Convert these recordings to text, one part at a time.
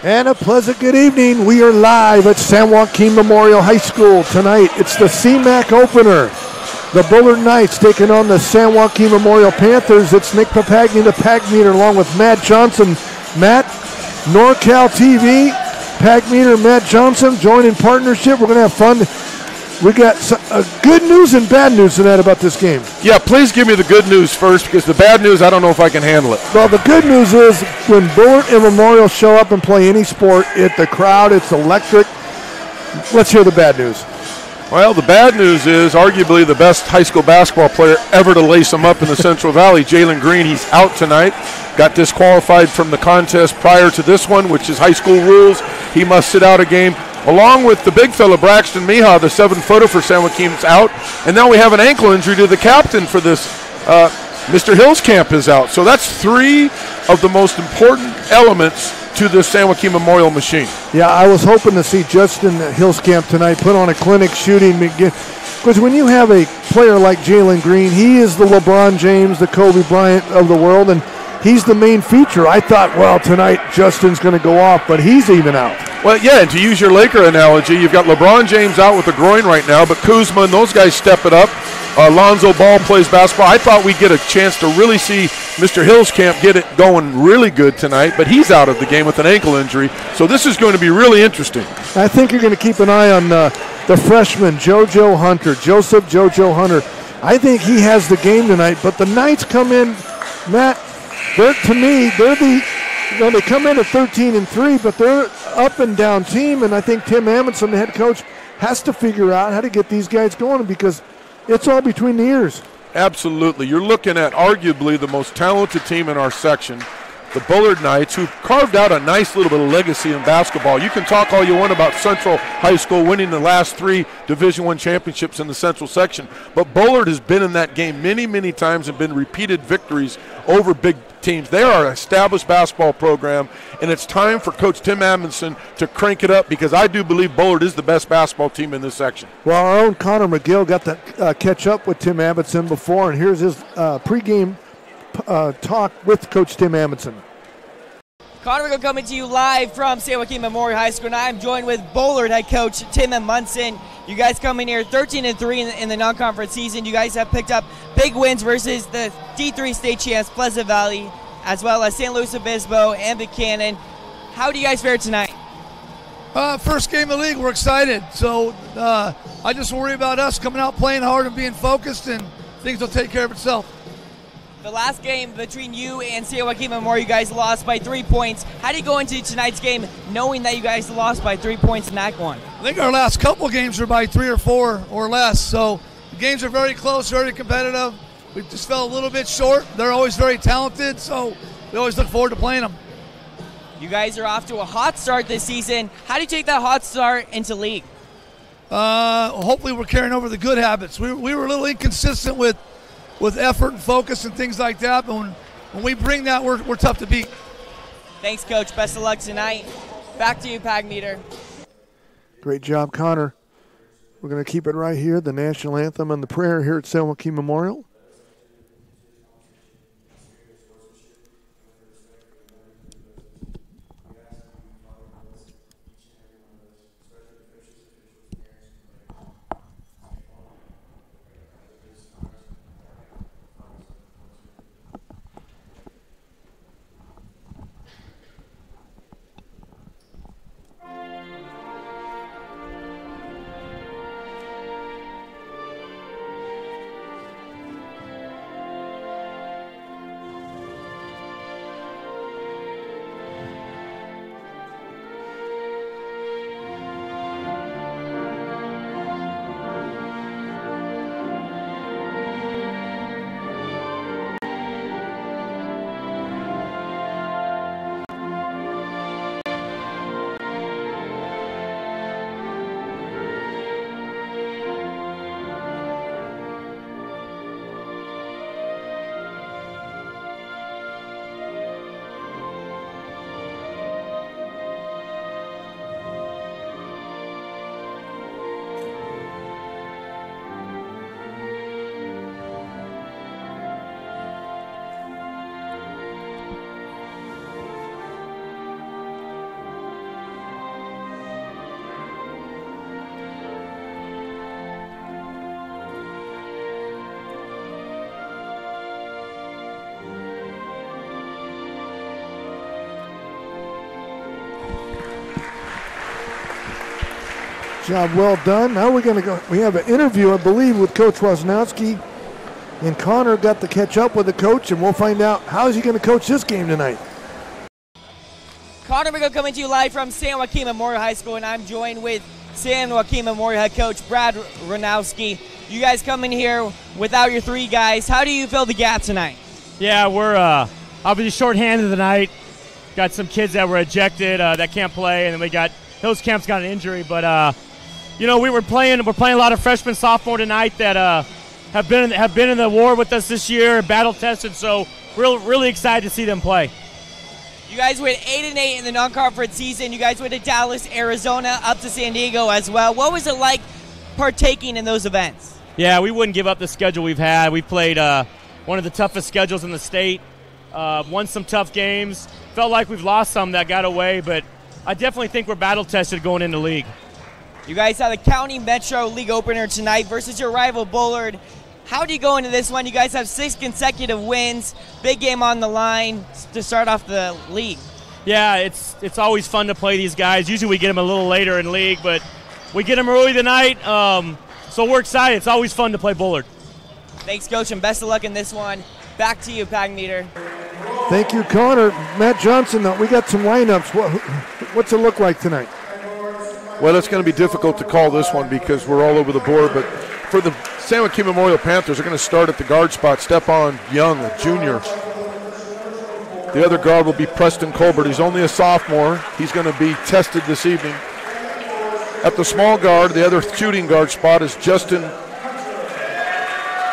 And a pleasant good evening. We are live at San Joaquin Memorial High School tonight. It's the CMAC opener. The Bullard Knights taking on the San Joaquin Memorial Panthers. It's Nick Papagni, the Pag Meter, along with Matt Johnson. Matt, NorCal TV, Pag Meter, Matt Johnson, join in partnership. We're going to have fun. We got good news and bad news tonight about this game. Yeah, please give me the good news first, because the bad news, I don't know if I can handle it. Well, the good news is when Bullard and Memorial show up and play any sport, the crowd, it's electric. Let's hear the bad news. Well, the bad news is arguably the best high school basketball player ever to lace them up in the Central Valley, Jalen Green. He's out tonight. Got disqualified from the contest prior to this one, which is high school rules. He must sit out a game. Along with the big fella, Braxton Mija, the 7-footer for San Joaquin's out. And now we have an ankle injury to the captain for this. Mr. Hillscamp is out. So that's three of the most important elements to this San Joaquin Memorial machine. Yeah, I was hoping to see Justin Hillscamp tonight put on a clinic shooting. Because when you have a player like Jalen Green, he is the LeBron James, the Kobe Bryant of the world, and he's the main feature. I thought, well, tonight Justin's going to go off, but he's even out. Well, yeah, and to use your Laker analogy, you've got LeBron James out with a groin right now, but Kuzma and those guys step it up. Lonzo Ball plays basketball. I thought we'd get a chance to really see Mr. Hillscamp get it going really good tonight, but he's out of the game with an ankle injury. So this is going to be really interesting. I think you're going to keep an eye on the freshman, Joseph JoJo Hunter. I think he has the game tonight, but the Knights come in, Matt, they come in at 13-3, but they're up and down team, and I think Tim Amundsen, the head coach, has to figure out how to get these guys going because it's all between the ears. Absolutely. You're looking at arguably the most talented team in our section. the Bullard Knights, who've carved out a nice little bit of legacy in basketball. You can talk all you want about Central High School winning the last 3 Division I championships in the Central section, but Bullard has been in that game many, many times and been repeated victories over big teams. They are an established basketball program, and it's time for Coach Tim Amundson to crank it up, because I do believe Bullard is the best basketball team in this section. Well, our own Connor McGill got to catch up with Tim Amundson before, and here's his pregame talk with Coach Tim Amundson. Connor McGill coming to you live from San Joaquin Memorial High School, and I'm joined with Bullard head coach Tim Amundson. You guys coming here 13-3 in the non-conference season. You guys have picked up big wins versus the D3 state champs Pleasant Valley, as well as St. Louis Obispo and Buchanan. How do you guys fare tonight? First game of the league, we're excited. So I just worry about us coming out playing hard and being focused, and things will take care of itself. The last game between you and San Joaquin Memorial, you guys lost by 3 points. How do you go into tonight's game knowing that you guys lost by 3 points in that one? I think our last couple games are by 3 or 4 or less. So the games are very close, very competitive. We just fell a little bit short. They're always very talented, so we always look forward to playing them. You guys are off to a hot start this season. How do you take that hot start into league? Hopefully we're carrying over the good habits. We were a little inconsistent with effort and focus and things like that, but when we bring that, we're tough to beat. Thanks, Coach. Best of luck tonight. Back to you, Pag Meter. Great job, Connor. We're going to keep it right here, the national anthem and the prayer here at San Joaquin Memorial. Job well done. Now we're going to go. We have an interview, I believe, with Coach Wozniacki. And Connor got to catch up with the coach, and we'll find out how is he going to coach this game tonight. Connor McGill coming to you live from San Joaquin Memorial High School, and I'm joined with San Joaquin Memorial head coach Brad Ranowski. You guys coming here without your 3 guys. How do you fill the gap tonight? Yeah, we're obviously short-handed tonight. Got some kids that were ejected that can't play, and then we got Hillscamp's got an injury. But you know, we're playing a lot of freshmen, sophomore tonight that have been in the war with us this year, battle tested. So we're really excited to see them play. You guys went 8-8 in the non-conference season. You guys went to Dallas, Arizona, up to San Diego as well. What was it like partaking in those events? Yeah, we wouldn't give up the schedule we've had. We played one of the toughest schedules in the state. Won some tough games. Felt like we've lost some that got away, but I definitely think we're battle tested going into league. You guys have the County Metro League opener tonight versus your rival Bullard. How do you go into this one? You guys have 6 consecutive wins. Big game on the line to start off the league. Yeah, it's always fun to play these guys. Usually we get them a little later in league, but we get them early tonight. So we're excited. It's always fun to play Bullard. Thanks, Coach, and best of luck in this one. Back to you, Pag Meter. Thank you, Connor. Matt Johnson, we got some lineups. What's it look like tonight? Well, it's going to be difficult to call this one because we're all over the board, but for the San Joaquin Memorial Panthers, they're going to start at the guard spot. Stephon Young, a junior. The other guard will be Preston Colbert. He's only a sophomore. He's going to be tested this evening. At the small guard, the other shooting guard spot is Justin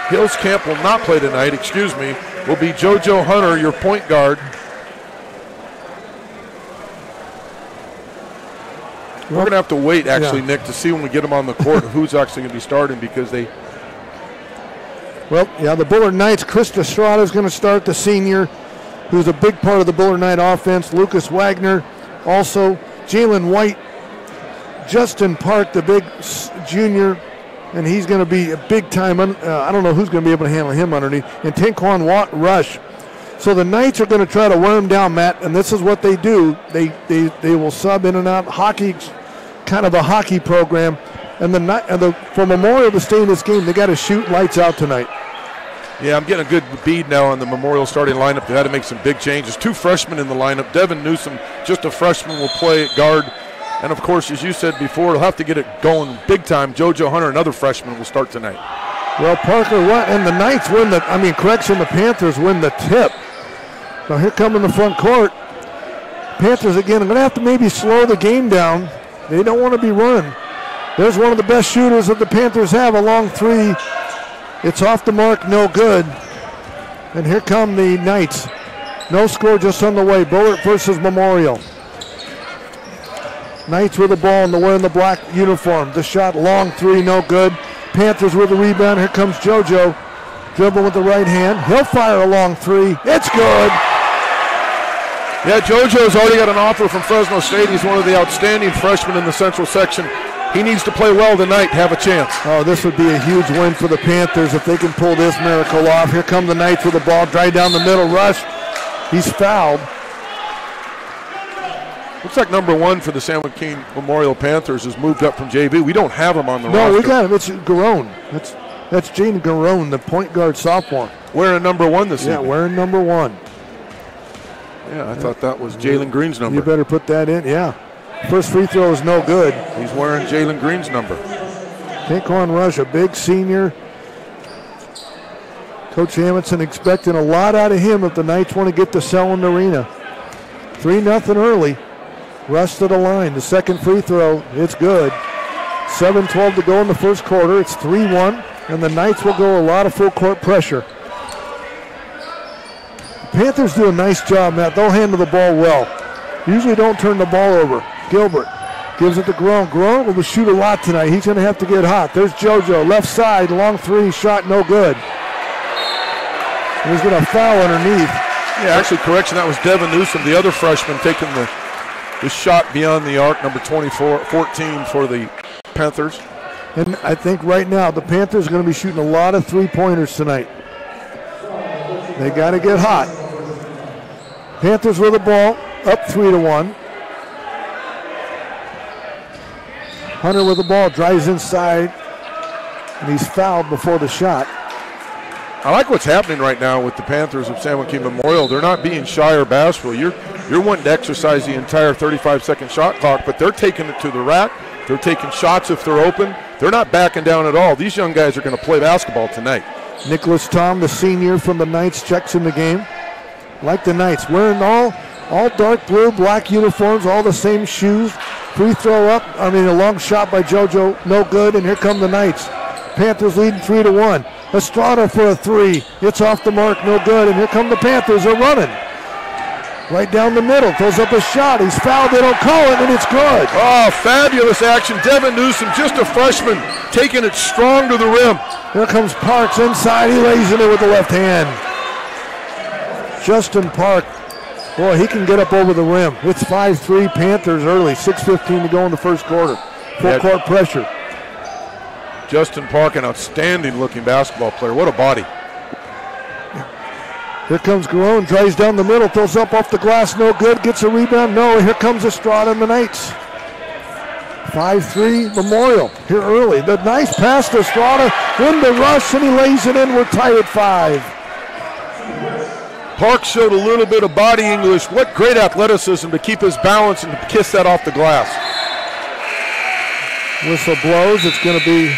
Hillscamp will not play tonight, will be JoJo Hunter, your point guard. We're going to have to wait, actually, Nick, to see when we get them on the court who's actually going to be starting because they... Well, yeah, the Bullard Knights, Krista Estrada is going to start, the senior, who's a big part of the Bullard Knight offense. Lucas Wagner, also Jalen White, Justin Park, the big junior, and he's going to be a big time. I don't know who's going to be able to handle him underneath. And Tinquan Rush. So the Knights are going to try to wear him down, Matt, and this is what they do. They will sub in and out. Hockey, kind of a hockey program. And for Memorial to stay in this game, they got to shoot lights out tonight. Yeah, I'm getting a good bead now on the Memorial starting lineup. They had to make some big changes. 2 freshmen in the lineup. Devin Newsom, just a freshman, will play at guard. And, of course, as you said before, they'll have to get it going big time. JoJo Hunter, another freshman, will start tonight. Well, Parker, and the Knights win the Panthers win the tip. Now here come in the front court. Panthers again are going to have to maybe slow the game down. They don't want to be running. There's one of the best shooters that the Panthers have, a long 3. It's off the mark, no good. And here come the Knights. No score just on the way. Bullard versus Memorial. Knights with the ball and they're wearing the black uniform. The shot, long 3, no good. Panthers with the rebound. Here comes JoJo. Dribble with the right hand. He'll fire a long 3. It's good. Yeah, JoJo's already got an offer from Fresno State. He's one of the outstanding freshmen in the Central section. He needs to play well tonight, have a chance. Oh, this would be a huge win for the Panthers if they can pull this miracle off. Here come the Knights with the ball. Drive down the middle, Rush. He's fouled. Looks like number 1 for the San Joaquin Memorial Panthers has moved up from JV. We don't have him on the roster. No, we got him. It's Garone. That's Gene Garone, the point guard sophomore. Wearing number 1 this evening. Yeah, wearing number 1. Yeah, I thought that was Jalen Green's number. You better put that in, yeah. First free throw is no good. He's wearing Jalen Green's number. Tinquan Rush, a big senior. Coach Amundsen expecting a lot out of him if the Knights want to get to Selland Arena. 3-0 early. Rush to the line. The second free throw, it's good. 7:12 to go in the first quarter. It's 3-1, and the Knights will go a lot of full court pressure. The Panthers do a nice job, Matt. They'll handle the ball well. Usually don't turn the ball over. Gilbert gives it to Garone. Garone will shoot a lot tonight. He's going to have to get hot. There's JoJo, left side, long 3, shot no good. He's going to foul underneath. Yeah, actually, correction, that was Devin Newsom, the other freshman, taking the shot beyond the arc, number 14 for the Panthers. And I think right now the Panthers are going to be shooting a lot of 3-pointers tonight. They got to get hot. Panthers with the ball, up 3-1. Hunter with the ball, drives inside, and he's fouled before the shot. I like what's happening right now with the Panthers of San Joaquin Memorial. They're not being shy or bashful. You're wanting to exercise the entire 35-second shot clock, but they're taking it to the rack. They're taking shots if they're open. They're not backing down at all. These young guys are going to play basketball tonight. Nicholas Tom, the senior from the Knights, checks in the game. Like the Knights, wearing all dark blue, black uniforms, all the same shoes. Free throw up, a long shot by JoJo, no good, and here come the Knights. Panthers leading 3-1. Estrada for a 3. It's off the mark, no good, and here come the Panthers. They're running. Right down the middle, throws up a shot. He's fouled, they don't call it, and it's good. Oh, fabulous action. Devin Newsom, just a freshman, taking it strong to the rim. Here comes Parks inside. He lays in it with the left hand. Justin Park, boy, he can get up over the rim. It's 5-3 Panthers early, 6:15 to go in the first quarter. Full court pressure. Justin Park, an outstanding looking basketball player. What a body. Here comes Garone, drives down the middle, throws up off the glass, no good, gets a rebound, no. Here comes Estrada and the Knights. 5-3 Memorial here early. The nice pass to Estrada, in the rush, and he lays it in. We're tied at 5. Park showed a little bit of body English. What great athleticism to keep his balance and to kiss that off the glass. Whistle blows. It's going to be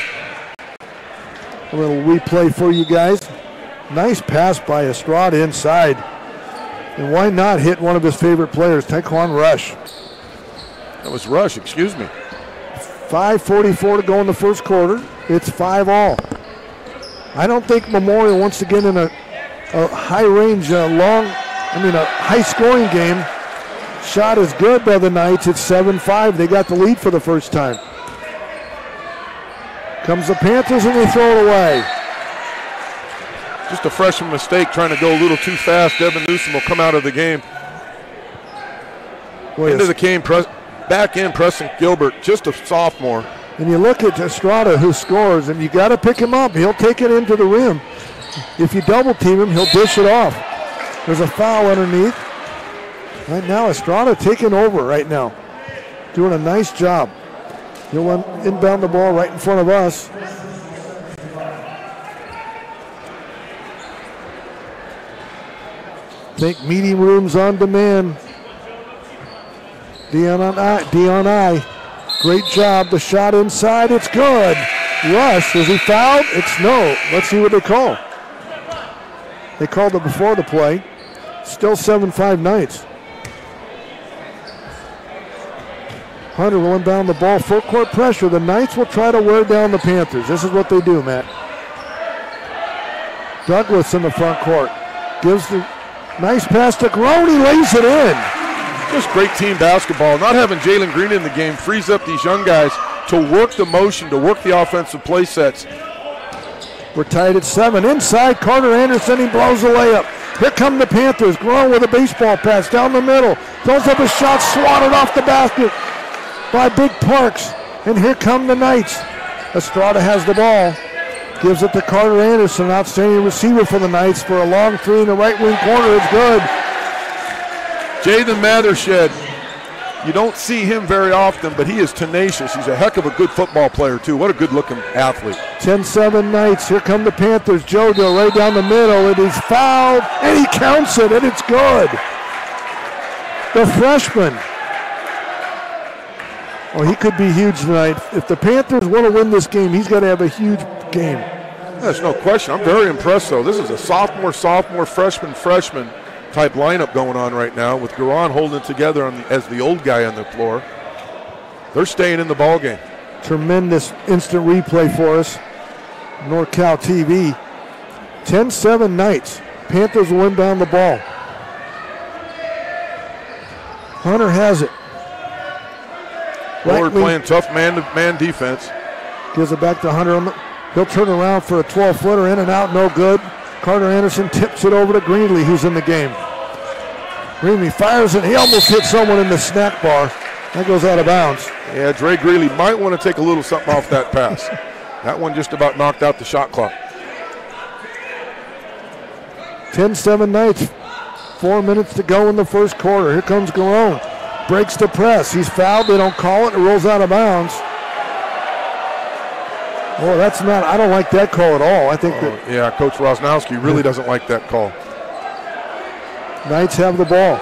a little replay for you guys. Nice pass by Estrada inside. And why not hit one of his favorite players, Taekwon Rush? That was Rush, excuse me. 5:44 to go in the first quarter. It's 5-all. I don't think Memorial wants to get in a high-range, a high-scoring game. Shot is good by the Knights. It's 7-5. They got the lead for the first time. Comes the Panthers and they throw it away. Just a freshman mistake, trying to go a little too fast. Devin Newsom will come out of the game. Into the game, back in Preston Gilbert, just a sophomore. And you look at Estrada, who scores, and you got to pick him up. He'll take it into the rim. If you double team him, he'll dish it off. There's a foul underneath. Right now, Estrada taking over right now. Doing a nice job. He'll inbound the ball right in front of us. Think meeting rooms on demand. Dion I. Great job. The shot inside. It's good. Rush. Is he fouled? It's no. Let's see what they call. They called it before the play. Still 7-5 Knights. Hunter will inbound the ball. Full court pressure. The Knights will try to wear down the Panthers. This is what they do, Matt. Douglas in the front court. Gives the nice pass to Grown. He lays it in. Just great team basketball. Not having Jalen Green in the game frees up these young guys to work the motion, to work the offensive play sets. We're tied at 7. Inside, Carter Anderson, he blows the layup. Here come the Panthers. Grown with a baseball pass down the middle. Throws up a shot, swatted off the basket by Big Parks. And here come the Knights. Estrada has the ball. Gives it to Carter Anderson, outstanding receiver for the Knights for a long three in the right wing corner. It's good. Jathan Mathershed, you don't see him very often, but he is tenacious. He's a heck of a good football player, too. What a good-looking athlete. 10-7 Knights. Here come the Panthers. JoJo right down the middle, and he's fouled, and he counts it, and it's good. The freshman. Oh, he could be huge tonight. If the Panthers want to win this game, he's got to have a huge game. There's no question. I'm very impressed, though. This is a sophomore, freshman type lineup going on right now with Garan holding it together as the old guy on the floor. They're staying in the ball game. Tremendous instant replay for us. NorCal TV. 10-7 Knights. Panthers will inbound the ball. Hunter has it. Bullard playing tough man-to-man defense. Gives it back to Hunter. He'll turn around for a 12-footer, in and out, no good. Carter Anderson tips it over to Greenlee, who's in the game. Greenlee fires it. He almost hit someone in the snack bar. That goes out of bounds. Yeah, Dre Greeley might want to take a little something off that pass. That one just about knocked out the shot clock. 10-7 Knights. 4 minutes to go in the first quarter. Here comes Garone. Breaks the press. He's fouled. They don't call it. It rolls out of bounds. Well, that's not, I don't like that call at all. I think that. Yeah, Coach Rosnowski really doesn't like that call. Knights have the ball.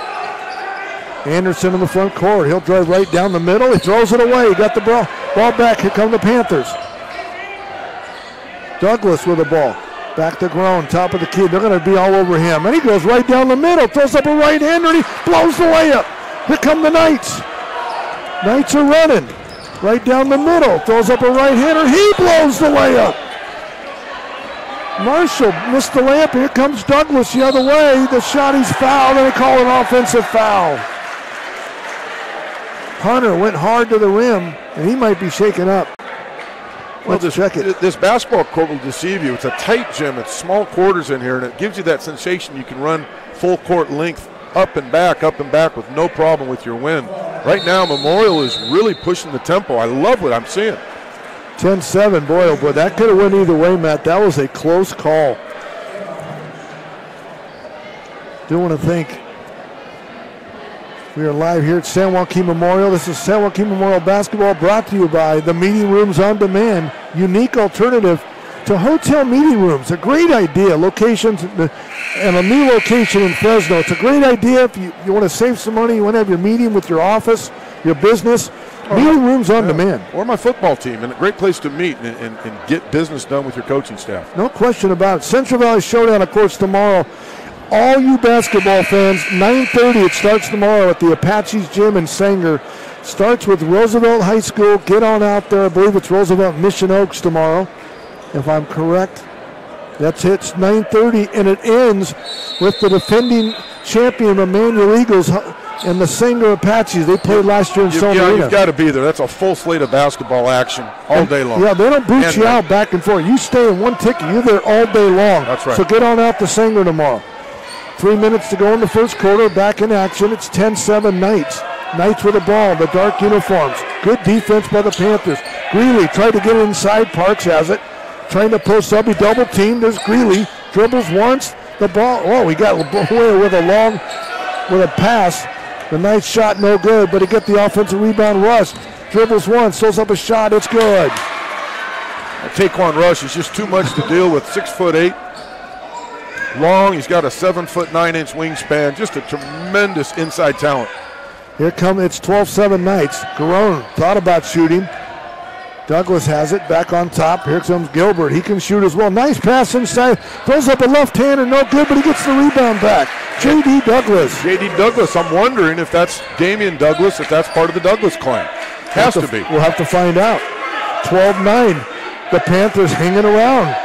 Anderson in the front court. He'll drive right down the middle. He throws it away. He got the ball back. Here come the Panthers. Douglas with the ball. Back to Grown, top of the key. They're going to be all over him. And he goes right down the middle. Throws up a right-hander and he blows the layup. Here come the Knights. Knights are running. Right down the middle. Throws up a right-hander. He blows the layup. Marshall missed the layup. Here comes Douglas the other way. The shot, he's fouled, and they call an offensive foul. Hunter went hard to the rim, and he might be shaken up. Let's check it. This basketball court will deceive you. It's a tight gym. It's small quarters in here, and it gives you that sensation you can run full court length up and back with no problem with your wind. Right now, Memorial is really pushing the tempo. I love what I'm seeing. 10-7, boy, oh boy, that could have went either way, Matt. That was a close call. Do want to thank. We are live here at San Joaquin Memorial. This is San Joaquin Memorial Basketball, brought to you by the Meeting Rooms on Demand, unique alternative to hotel meeting rooms. A great idea. Locations and a new location in Fresno. It's a great idea if you want to save some money, you want to have your meeting with your office, your business. Meeting rooms on demand. Or my football team, and a great place to meet and get business done with your coaching staff. No question about it. Central Valley Showdown, of course, tomorrow. all you basketball fans, 9:30, it starts tomorrow at the Apaches Gym in Sanger. Starts with Roosevelt High School. Get on out there. I believe it's Roosevelt Mission Oaks tomorrow, if I'm correct. That's it, 9:30, and it ends with the defending champion Emmanuel Eagles and the Sanger Apaches. They played last year in Stone Arena. You've got to be there. That's a full slate of basketball action all day long. Yeah, they don't boot you out back and forth. You stay in one ticket, you're there all day long. That's right. So get on out to Sanger tomorrow. 3 minutes to go in the first quarter. Back in action. It's 10-7 Knights. Knights with the ball, the dark uniforms. Good defense by the Panthers. Greeley tried to get inside. Parks has it. Trying to post up. He double teamed. There's Greeley. Dribbles once. The ball. Oh, he got away with a pass. The Knights shot no good, but he get the offensive rebound. Rush dribbles once. Throws up a shot. It's good. Taquan Rush is just too much to deal with. 6'8". Long. He's got a 7'9" wingspan. Just a tremendous inside talent. Here it's 12-7 Knights. Garone thought about shooting. Douglas has it back on top. Here comes Gilbert. He can shoot as well. Nice pass inside. Throws up a left hander. No good, but he gets the rebound back. J.D. Douglas. J.D. Douglas. I'm wondering if that's Damian Douglas, if that's part of the Douglas clan. Has to be. We'll have to find out. 12-9. The Panthers hanging around.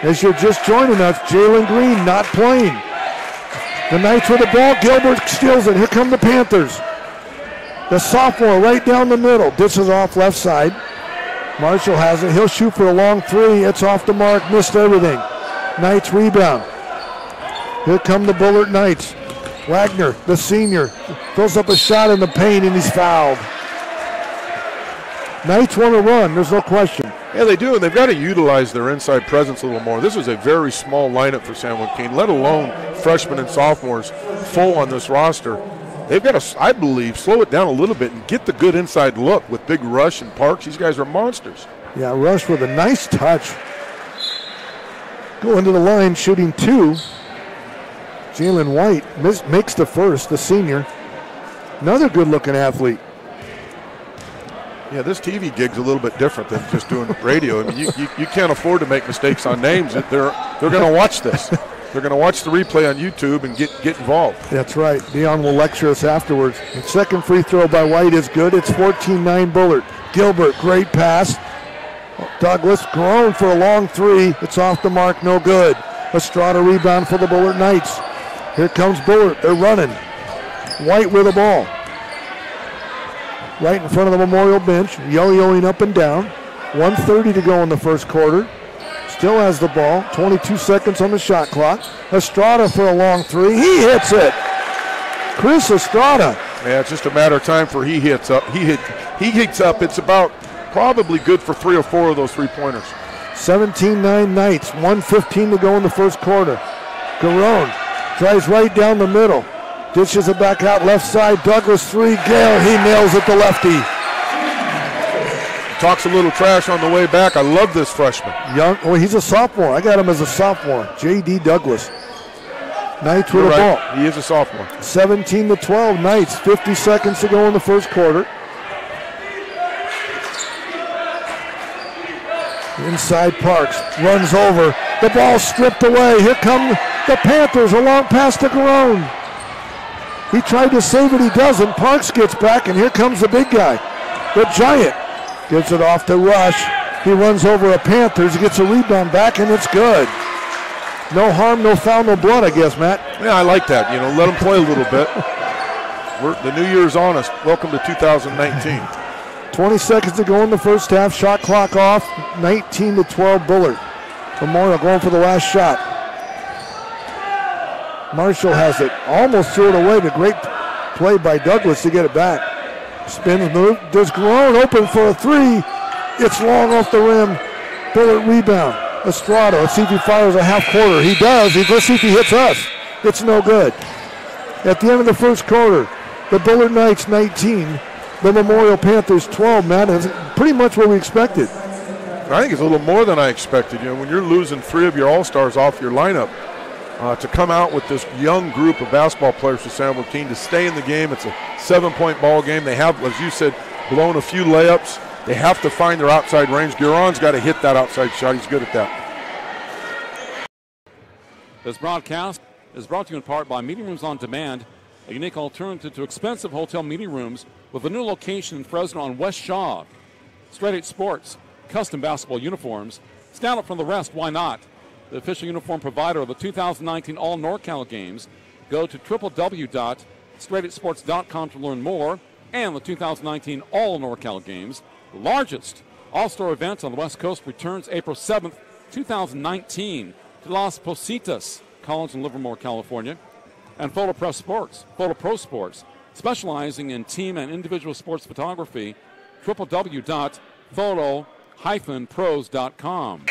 As you're just joining us, Jalen Green not playing. The Knights with the ball. Gilbert steals it. Here come the Panthers. The sophomore right down the middle. Dishes off left side. Marshall has it. He'll shoot for a long three. It's off the mark. Missed everything. Knights rebound. Here come the Bullard Knights. Wagner, the senior, throws up a shot in the paint and he's fouled. Knights want to run. There's no question. Yeah, they do, and they've got to utilize their inside presence a little more. This is a very small lineup for San Joaquin, let alone freshmen and sophomores full on this roster. They've got to, I believe, slow it down a little bit and get the good inside look with Big Rush and Parks. These guys are monsters. Yeah, Rush with a nice touch. Going to the line, shooting two. Jalen White makes the first, the senior. Another good-looking athlete. Yeah, this TV gig's a little bit different than just doing radio. I mean, you can't afford to make mistakes on names. They're going to watch this. They're going to watch the replay on YouTube and get involved. That's right. Dion will lecture us afterwards. The second free throw by White is good. It's 14-9 Bullard. Gilbert, great pass. Douglas, Garone for a long three. It's off the mark, no good. Estrada rebound for the Bullard Knights. Here comes Bullard. They're running. White with the ball. Right in front of the Memorial bench, yo-yoing up and down. 1:30 to go in the first quarter. Still has the ball. 22 seconds on the shot clock. Estrada for a long three. He hits it. Chris Estrada. Yeah, it's just a matter of time for he hits up. He hits up. It's about probably good for 3 or 4 of those three-pointers. 17-9 Knights. 1:15 to go in the first quarter. Garone drives right down the middle. Dishes it back out left side. Douglas three. Gale, he nails it, the lefty. Talks a little trash on the way back. I love this freshman. Young. Oh, he's a sophomore. I got him as a sophomore. J.D. Douglas. Knights with the ball. He is a sophomore. 17-12 Knights. 50 seconds to go in the first quarter. Inside Parks. Runs over. The ball stripped away. Here come the Panthers. A long pass to Garone. He tried to save it. He doesn't. Parks gets back, and here comes the big guy. The giant. Gives it off to Rush. He runs over a Panthers. He gets a rebound back, and it's good. No harm, no foul, no blood, I guess, Matt. Yeah, I like that. Let them play a little bit. The new year's on us. Welcome to 2019. 20 seconds to go in the first half. Shot clock off. 19-12 Bullard. Memorial going for the last shot. Marshall has it. Almost threw it away, but great play by Douglas to get it back. Spins move. Does Garone open for a three? It's long off the rim. Bullard rebound. Estrada. Let's see if he fires a half quarter. He does. Let's see if he hits us. It's no good. At the end of the first quarter, the Bullard Knights 19, the Memorial Panthers 12. Matt, that's pretty much what we expected. I think it's a little more than I expected. When you're losing 3 of your all-stars off your lineup, to come out with this young group of basketball players for San Joaquin to stay in the game. It's a 7-point ball game. They have, as you said, blown a few layups. They have to find their outside range. Gueron's got to hit that outside shot. He's good at that. This broadcast is brought to you in part by Meeting Rooms on Demand, a unique alternative to expensive hotel meeting rooms with a new location in Fresno on West Shaw. Straight 8 Sports, custom basketball uniforms. Stand out from the rest, why not? The official uniform provider of the 2019 All NorCal Games. Go to www.straight8sports.com to learn more. And the 2019 All NorCal Games, the largest all-star event on the West Coast, returns April 7th, 2019 to Las Positas College in Livermore, California. And Photo Pro Sports, specializing in team and individual sports photography, www.photo-pros.com.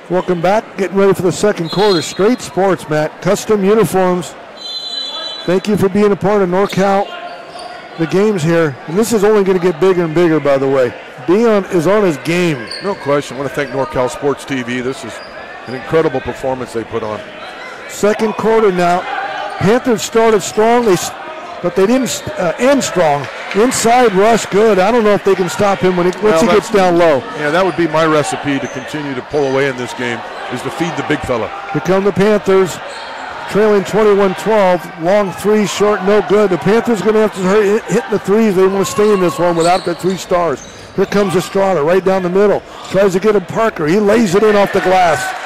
Welcome back. Getting ready for the second quarter. Straight Sports, Matt. Custom uniforms. Thank you for being a part of NorCal, the games here. And this is only going to get bigger and bigger, by the way. Dion is on his game. No question. I want to thank NorCal Sports TV. This is an incredible performance they put on. Second quarter now. Panthers started strong, but they didn't end strong. Inside rush, good. I don't know if they can stop him once he gets down low. Yeah, that would be my recipe to continue to pull away in this game, is to feed the big fella. Here come the Panthers, trailing 21-12. Long three, short, no good. The Panthers are going to have to hit the threes. They want to stay in this one without the 3 stars. Here comes Estrada right down the middle. Tries to get him Parker. He lays it in off the glass.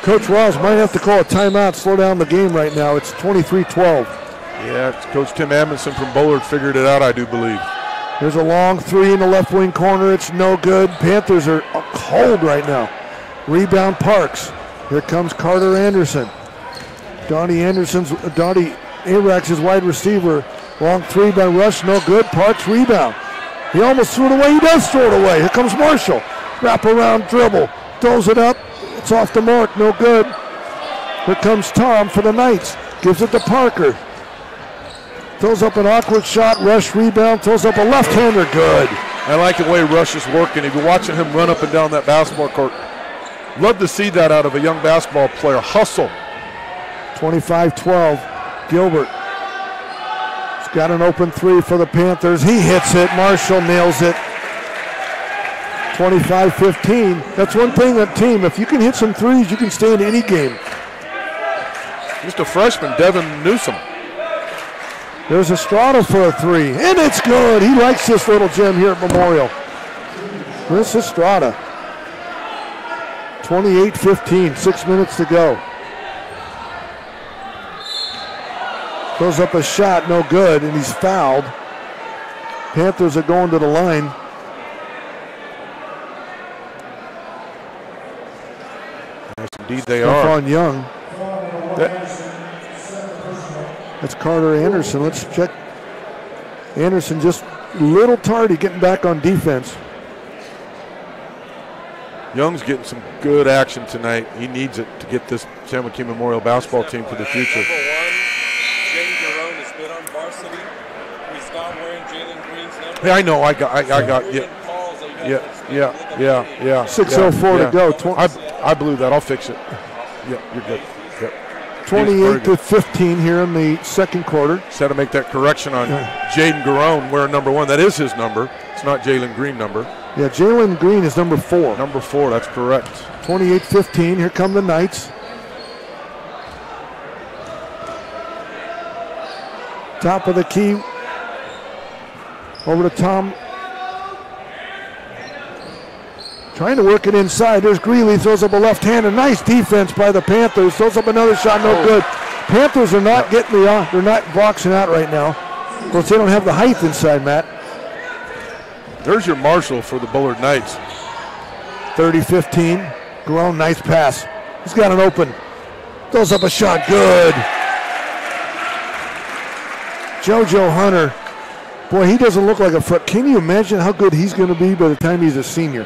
Coach Ross might have to call a timeout, slow down the game right now. It's 23-12. Yeah, Coach Tim Amundsen from Bullard figured it out, I do believe. There's a long three in the left wing corner. It's no good. Panthers are cold right now. Rebound Parks. Here comes Carter Anderson. Donnie Arax's wide receiver. Long three by Rush, no good. Parks rebound. He almost threw it away. He does throw it away. Here comes Marshall. Wrap around dribble. Throws it up. It's off the mark. No good. Here comes Tom for the Knights. Gives it to Parker. Throws up an awkward shot. Rush rebound. Throws up a left-hander. Good. I like the way Rush is working. If you're watching him run up and down that basketball court, love to see that out of a young basketball player. Hustle. 25-12. Gilbert. He's got an open three for the Panthers. He hits it. Marshall nails it. 25-15. That's one thing, that team, if you can hit some threes, you can stay in any game. Just a freshman, Devin Newsom. There's Estrada for a three, and it's good. He likes this little gem here at Memorial. This is Estrada. 28-15, 6 minutes to go. Throws up a shot, no good, and he's fouled. Panthers are going to the line. Yes, indeed they are. Stephon Young. That's Carter Anderson. Let's check. Anderson just a little tardy getting back on defense. Young's getting some good action tonight. He needs it to get this San Joaquin Memorial basketball team for the future. Number 1, James Jerome has been on varsity. He's not wearing Jalen Green's number. Yeah, I know. I got. Yeah. 6:04 to go. I blew that. I'll fix it. Yeah, you're good. Yep. 28-15 here in the second quarter. Just had to make that correction on Jaden Garone wearing number 1. That is his number. It's not Jalen Green number. Yeah, Jalen Green is number 4. Number 4, that's correct. 28-15. Here come the Knights. Top of the key. Over to Tom. Trying to work it inside. There's Greeley, throws up a left hand. A nice defense by the Panthers. Throws up another shot, no good. Panthers are not getting they're not boxing out right now. Of course, they don't have the height inside, Matt. There's your Marshall for the Bullard Knights. 30-15. Garone, nice pass. He's got an open. Throws up a shot, good. JoJo Hunter. Boy, he doesn't look like a front. Can you imagine how good he's going to be by the time he's a senior?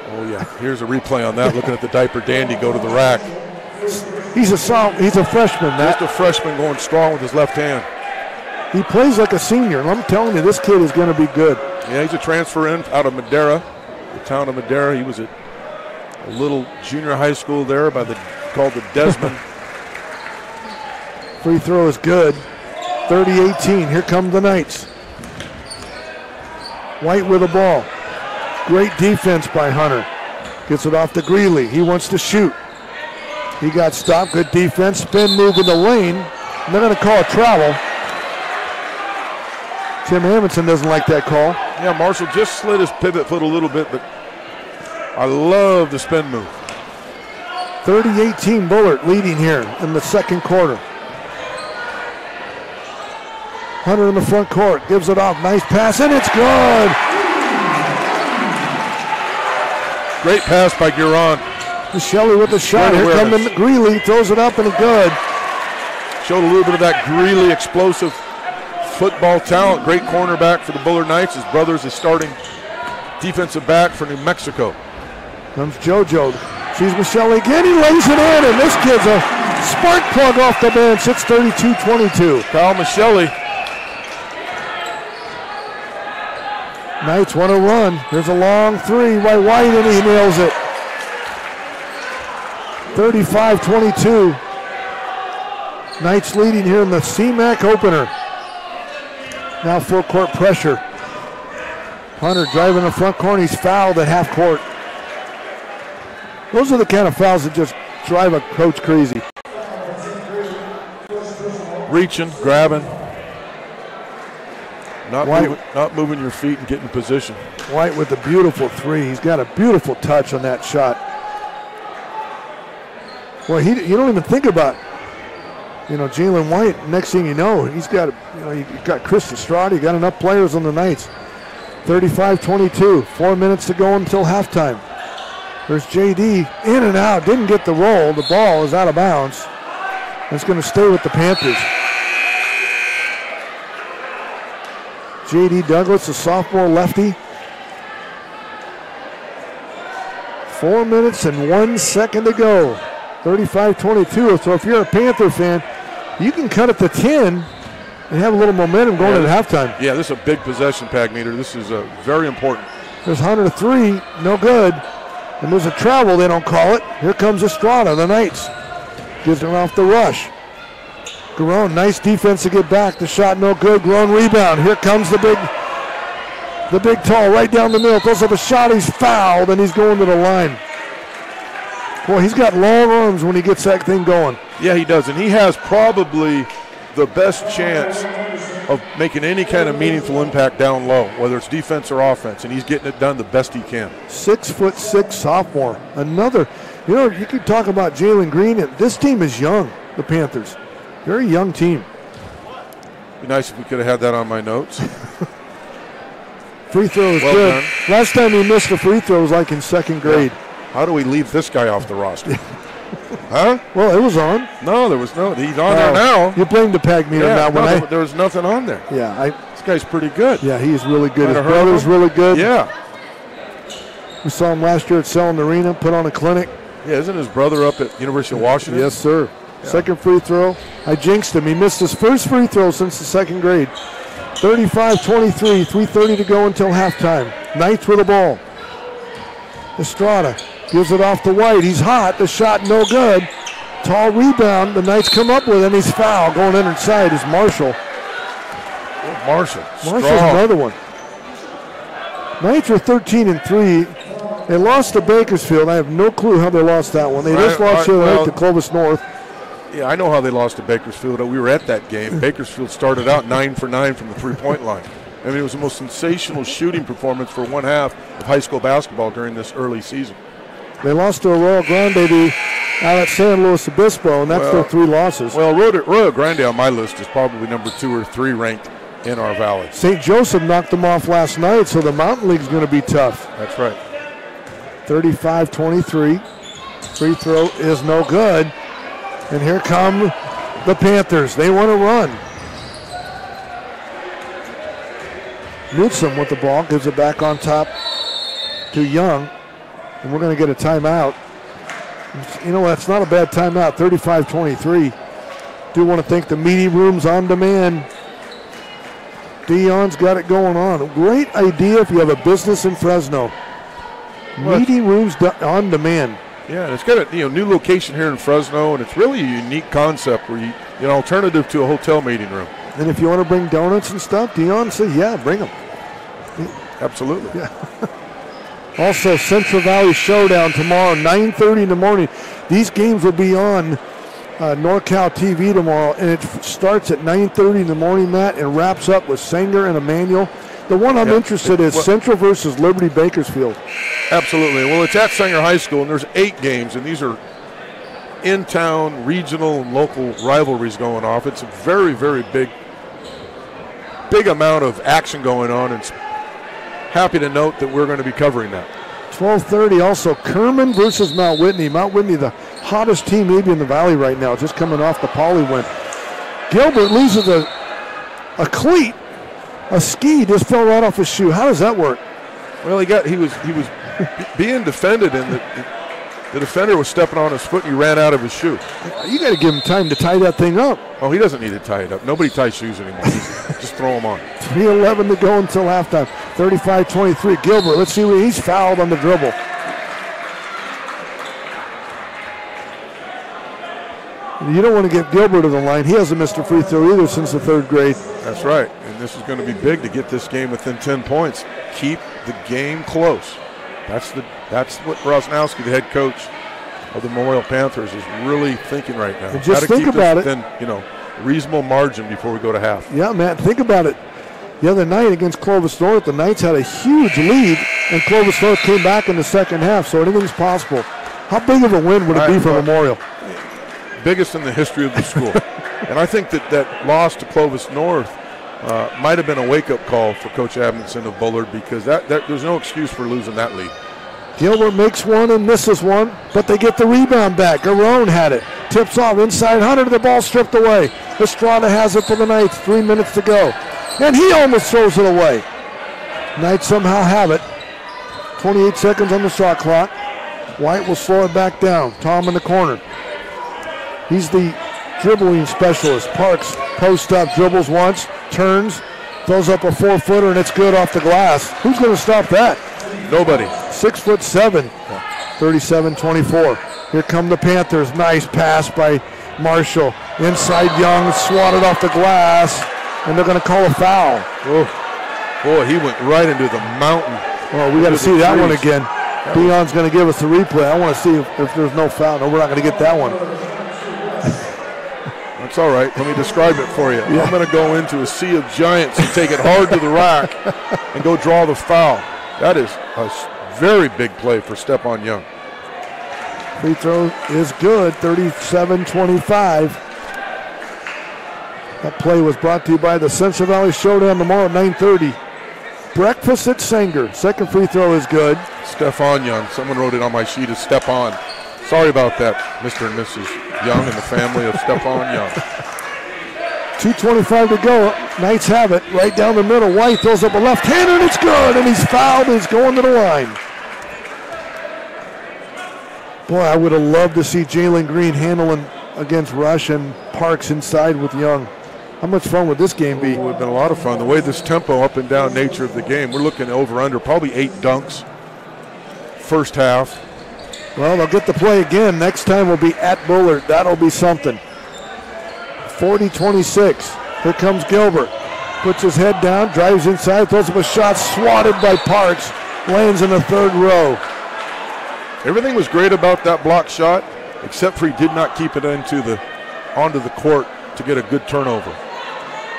Oh, yeah. Here's a replay on that. Looking at the diaper dandy go to the rack. He's a freshman, Matt. Just a freshman going strong with his left hand. He plays like a senior, and I'm telling you, this kid is going to be good. Yeah, he's a transfer in out of Madera, the town of Madera. He was at a little junior high school there called the Desmond. Free throw is good. 30-18. Here come the Knights. White with the ball. Great defense by Hunter. Gets it off to Greeley. He wants to shoot. He got stopped. Good defense. Spin move in the lane. And they're going to call a travel. Tim Amundsen doesn't like that call. Yeah, Marshall just slid his pivot foot a little bit, but I love the spin move. 30-18 Bullard leading here in the second quarter. Hunter in the front court, gives it off, nice pass, and it's good. Great pass by Guerin. Shelley with the shot, here comes Greeley, throws it up and good. Showed a little bit of that Greeley explosive football talent. Great cornerback for the Bullard Knights. His brother's a starting defensive back for New Mexico. Comes JoJo, sees Michelle again, he lays it in, and this kid's a spark plug off the bench. It's 32-22. Kyle Michelle. Knights want to run. There's a long three by White, and he nails it. 35-22. Knights leading here in the CMAC opener. Now full court pressure. Hunter driving the front corner. He's fouled at half court. Those are the kind of fouls that just drive a coach crazy. Reaching, grabbing. Not moving your feet and getting position. White with a beautiful three. He's got a beautiful touch on that shot. Well, you don't even think about, Jalen White. Next thing you know, he's got, you got Chris Estrada. You got enough players on the Knights. 35-22. 4 minutes to go until halftime. There's JD in and out. Didn't get the roll. The ball is out of bounds. It's going to stay with the Panthers. J.D. Douglas, a sophomore lefty. 4 minutes and 1 second to go. 35-22. So if you're a Panther fan, you can cut it to 10 and have a little momentum going into halftime. Yeah, this is a big possession, Pagmeter. This is very important. There's Hunter three, no good. And there's a travel, they don't call it. Here comes Estrada, the Knights. Gives him off the rush. Guerin, nice defense to get back. The shot no good. Guerin rebound. Here comes the big tall right down the middle. Throws up a shot. He's fouled and he's going to the line. Boy, he's got long arms when he gets that thing going. Yeah, he does, and he has probably the best chance of making any kind of meaningful impact down low, whether it's defense or offense, and he's getting it done the best he can. 6'6" sophomore. Another, you could talk about Jalen Green. This team is young, the Panthers. Very young team. Be nice if we could have had that on my notes. Free throw is well good. Done. Last time he missed a free throw was like in second grade. Yeah. How do we leave this guy off the roster? Huh? Well, it was on. No, there was no. He's on there now. You blamed the Pagmeter on that one. There was nothing on there. Yeah, this guy's pretty good. Yeah, he's really good. His brother's really good. Yeah. We saw him last year at Selland Arena, put on a clinic. Yeah, isn't his brother up at University of Washington? Yes, sir. Yeah. Second free throw. I jinxed him. He missed his first free throw since the second grade. 35-23, 3:30 to go until halftime. Knights with the ball. Estrada gives it off to White. He's hot. The shot no good. Tall rebound. The Knights come up with it, and he's fouled. Going inside is Marshall. Marshall's another one. Knights are 13-3. They lost to Bakersfield. I have no clue how they lost that one. They just lost to Clovis North. Yeah, I know how they lost to Bakersfield. We were at that game. Bakersfield started out 9 for 9 from the three-point line. I mean, it was the most sensational shooting performance for one half of high school basketball during this early season. They lost to Arroyo Grande out at San Luis Obispo, and that's their 3 losses. Well, Arroyo Grande on my list is probably number 2 or 3 ranked in our valley. St. Joseph knocked them off last night, so the Mountain League's going to be tough. That's right. 35-23. Free throw is no good. And here come the Panthers. They want to run. Newsom with the ball, gives it back on top to Young. And we're going to get a timeout. That's not a bad timeout, 35-23. Do want to thank the meeting rooms on demand. Dion's got it going on. Great idea if you have a business in Fresno. Meeting rooms on demand. Yeah, and it's got a new location here in Fresno, and it's really a unique concept where you alternative to a hotel meeting room. And if you want to bring donuts and stuff, Dion said, yeah, bring them. Absolutely. Yeah. Also, Central Valley Showdown tomorrow, 9:30 in the morning. These games will be on NorCal TV tomorrow, and it starts at 9:30 in the morning, Matt, and wraps up with Sanger and Emmanuel. The one I'm interested in is Central versus Liberty Bakersfield. Absolutely. Well, it's at Sanger High School, and there's 8 games, and these are in-town, regional, and local rivalries going off. It's a very, very big amount of action going on, and happy to note that we're going to be covering that. 12:30 also Kerman versus Mount Whitney. Mount Whitney, the hottest team maybe in the Valley right now, just coming off the Poly win. Gilbert loses a cleat. A ski just fell right off his shoe. How does that work? Well, he was being defended, and the defender was stepping on his foot, and he ran out of his shoe. You got to give him time to tie that thing up. Oh, he doesn't need to tie it up. Nobody ties shoes anymore. Just throw them on. 3:11 to go until halftime. 35-23. Gilbert, let's see where he's fouled on the dribble. You don't want to get Gilbert to the line. He hasn't missed a free throw either since the 3rd grade. That's right, and this is going to be big to get this game within 10 points. Keep the game close. That's what Rosnowski, the head coach of the Memorial Panthers, is really thinking right now. And just think about it. Within, reasonable margin before we go to half. Yeah, Matt, think about it. The other night against Clovis North, the Knights had a huge lead, and Clovis North came back in the second half, so anything's possible. How big of a win would it be for Memorial? Biggest in the history of the school. And I think that loss to Clovis North might have been a wake-up call for Coach Abnson of Bullard, because there's no excuse for losing that lead. Gilbert makes one and misses one, but they get the rebound back. Garone had it. Tips off inside Hunter, the ball stripped away. Estrada has it for the Knights, 3 minutes to go. And he almost throws it away. Knights somehow have it. 28 seconds on the shot clock. White will slow it back down. Tom in the corner. He's the dribbling specialist. Parks post up, dribbles once, turns, throws up a 4-footer, and it's good off the glass. Who's going to stop that? Nobody. 6'7", 37-24. Here come the Panthers. Nice pass by Marshall. Inside Young, swatted off the glass, and they're going to call a foul. Oh, boy, he went right into the mountain. Well, we got to see that one again. Dion's going to give us a replay. I want to see if there's no foul. No, we're not going to get that one. That's all right. Let me describe it for you. Yeah. I'm going to go into a sea of giants and take it hard to the rack and go draw the foul. That is a very big play for Stephon Young. Free throw is good, 37-25. That play was brought to you by the Central Valley Showdown tomorrow at 9:30. Breakfast at Sanger. Second free throw is good. Stephon Young. Someone wrote it on my sheet as Stephon. Sorry about that, Mr. and Mrs. Young and the family of Stephon Young. 2:25 to go. Knights have it right down the middle. White throws up a left-hander, and it's good. And he's fouled, and he's going to the line. Boy, I would have loved to see Jalen Green handling against Rush and Parks inside with Young. How much fun would this game be? It would have been a lot of fun. The way this tempo, up and down nature of the game, we're looking over-under probably 8 dunks first half. Well, they'll get the play again. Next time will be at Bullard. That'll be something. 40-26. Here comes Gilbert. Puts his head down, drives inside, throws up a shot, swatted by Parks. Lands in the 3rd row. Everything was great about that block shot, except for he did not keep it onto the court to get a good turnover.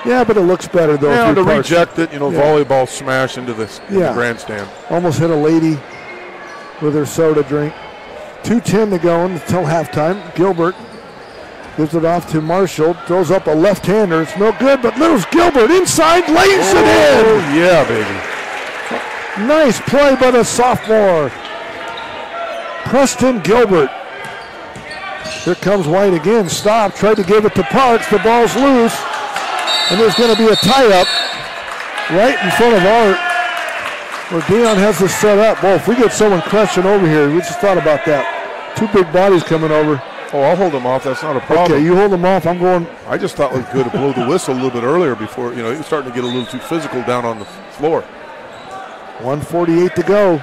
Yeah, but it looks better though. Yeah, to reject it, volleyball smash into the grandstand. Almost hit a lady with her soda drink. 2:10 to go until halftime. Gilbert gives it off to Marshall. Throws up a left-hander. It's no good, but little Gilbert inside lays it in. Oh, yeah, baby. Nice play by the sophomore, Preston Gilbert. Here comes White again. Stop. Tried to give it to Parks. The ball's loose. And there's going to be a tie-up right in front of Art, where Dion has this set up. Well, if we get someone crushing over here, we just thought about that. 2 big bodies coming over. Oh, I'll hold him off. That's not a problem. Okay, you hold him off. I'm going. I just thought we could have blown the whistle a little bit earlier before, he was starting to get a little too physical down on the floor. 1:48 to go.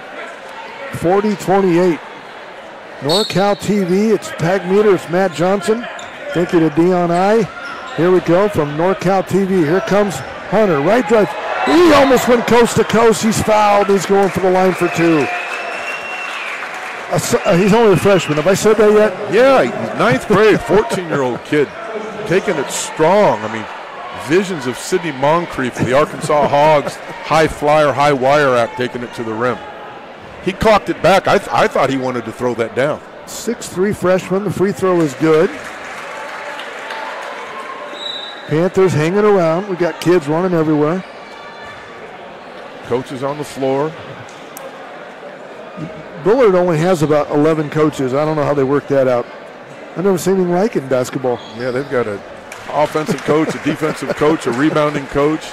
40-28. NorCal TV, it's Pag Meter, it's Matt Johnson. Thank you to Dion I. Here we go from NorCal TV. Here comes Hunter. Right drive. He almost went coast to coast. He's fouled. He's going for the line for 2. He's only a freshman. Have I said that yet? Yeah, he's ninth grade, 14-year-old kid, taking it strong. I mean, visions of Sidney Moncrief, the Arkansas Hogs, high flyer, high wire act, taking it to the rim. He clocked it back. I thought he wanted to throw that down. 6'3" freshman. The free throw is good. Panthers hanging around. We got kids running everywhere. Coaches on the floor. Bullard only has about 11 coaches. I don't know how they work that out. I've never seen anything like it in basketball. Yeah, they've got an offensive coach, a defensive coach, a rebounding coach,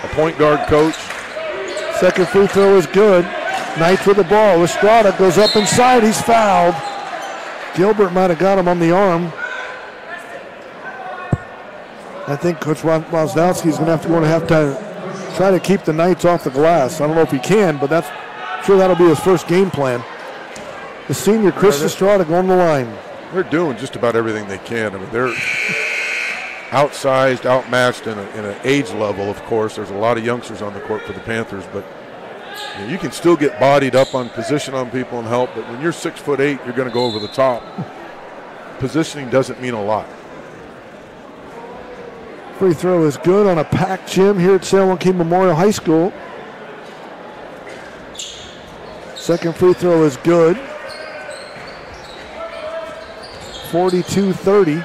a point guard coach. Second free throw is good. Knights with the ball. Estrada goes up inside. He's fouled. Gilbert might have got him on the arm. I think Coach Woznowski is going to have to go into halftime, try to keep the Knights off the glass. I don't know if he can, but I'm sure that'll be his first game plan. The senior, Chris Estrada, going to the line. They're doing just about everything they can. I mean, they're outsized, outmatched in an age level, of course. There's a lot of youngsters on the court for the Panthers, but you can still get bodied up on position on people and help, but when you're 6'8", you're going to go over the top. Positioning doesn't mean a lot. Free throw is good on a packed gym here at San Joaquin Memorial High School. Second free throw is good. 42-30.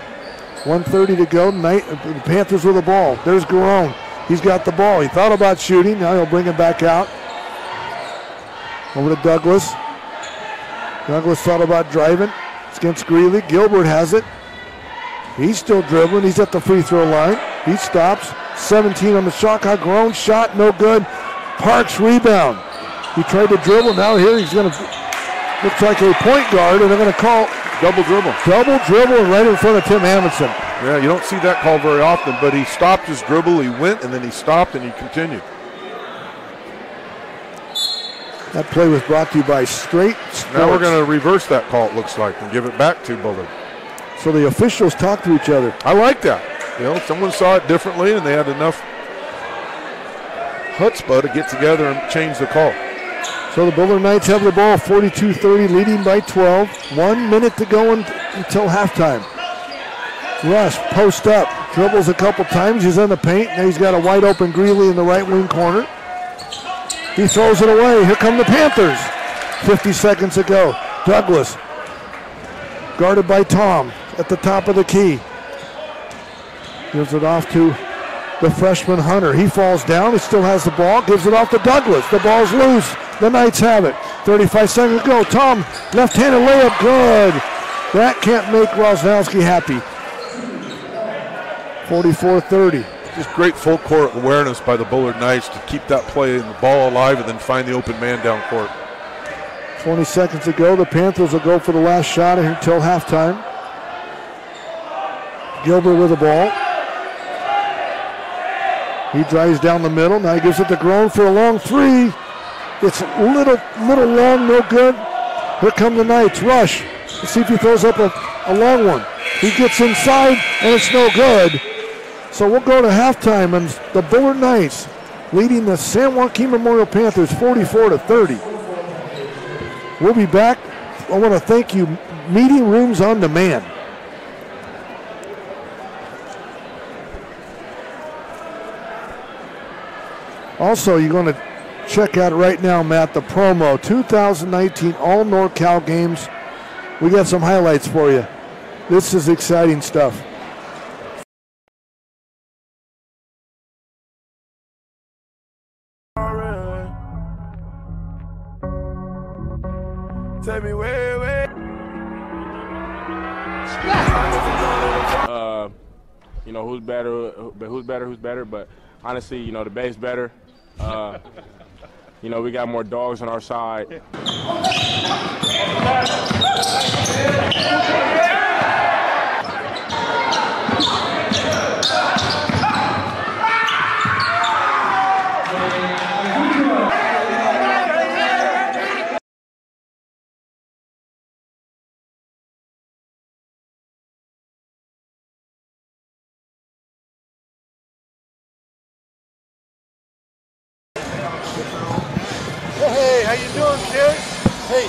1:30 to go. The Panthers with the ball. There's Garone. He's got the ball. He thought about shooting. Now he'll bring it back out. Over to Douglas. Douglas thought about driving. It's against Greeley. Gilbert has it. He's still dribbling. He's at the free throw line. He stops. 17 on the shot clock. Garone shot, no good. Parks rebound. He tried to dribble. Now here he's going to, looks like a point guard, and they're going to call double dribble. Double dribble right in front of Tim Amundsen. Yeah, you don't see that call very often, but he stopped his dribble. He went, and then he stopped, and he continued. That play was brought to you by Straight Sports. Now we're going to reverse that call, it looks like, and give it back to Bullard. So the officials talk to each other. I like that. You know, someone saw it differently, and they had enough chutzpah to get together and change the call. So the Bullard Knights have the ball, 42-30, leading by 12. 1 minute to go until halftime. Rush, post up, dribbles a couple times. He's in the paint. Now he's got a wide open Greeley in the right wing corner. He throws it away. Here come the Panthers. 50 seconds to go. Douglas, guarded by Tom at the top of the key. Gives it off to the freshman Hunter. He falls down. He still has the ball. Gives it off to Douglas. The ball's loose. The Knights have it. 35 seconds to go. Tom, left-handed layup, good. That can't make Woznowski happy. 44-30. Just great full court awareness by the Bullard Knights to keep that play and the ball alive and then find the open man down court. 20 seconds to go. The Panthers will go for the last shot until halftime. Gilbert with the ball. He drives down the middle. Now he gives it to Groen for a long three. It's a little long, no good. Here come the Knights. Rush. Let's see if he throws up a long one. He gets inside, and it's no good. So we'll go to halftime, and the Bullard Knights leading the San Joaquin Memorial Panthers 44-30. We'll be back. I want to thank you, Meeting Rooms on Demand. Also, you're going to check out right now, Matt, the promo, 2019 All NorCal Games. We got some highlights for you. This is exciting stuff. Take me way. You know, who's better, but honestly, you know, the Bay's better. You know, we got more dogs on our side. Hey, how you doing, kid? Hey.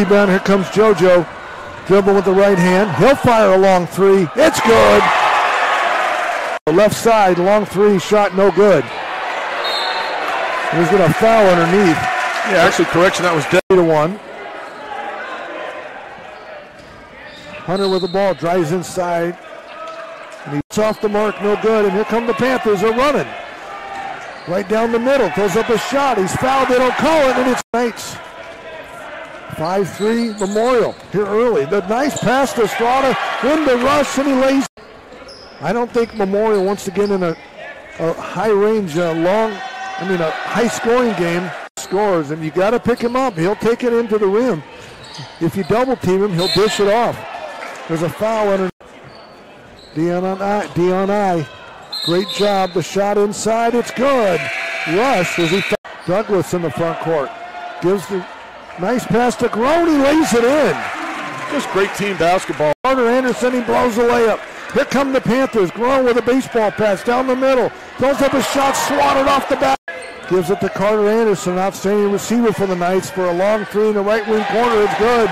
rebound. Here comes JoJo. Dribble with the right hand. He'll fire a long three. It's good. The left side, long three, shot no good. He's going to foul underneath. Yeah, actually, correction, that was dead. 3-1. Hunter with the ball, drives inside. And he's off the mark, no good. And here come the Panthers, they're running. Right down the middle, throws up a shot. He's fouled, they don't call it, and it's Knights. 5-3 Memorial here early. The nice pass to Estrada in the rush, and he lays. I don't think Memorial wants to get in a high range, a high scoring game. Scores, and you got to pick him up. He'll take it into the rim. If you double team him, he'll dish it off. There's a foul under Dion I. Great job. The shot inside. It's good. Rush as he Douglas in the front court. Gives the nice pass to Grown. He lays it in. Just great team basketball. Carter Anderson, he blows the layup. Here come the Panthers. Grown with a baseball pass down the middle. Throws up a shot, swatted off the back. Gives it to Carter Anderson, outstanding receiver for the Knights for a long three in the right wing corner. It's good.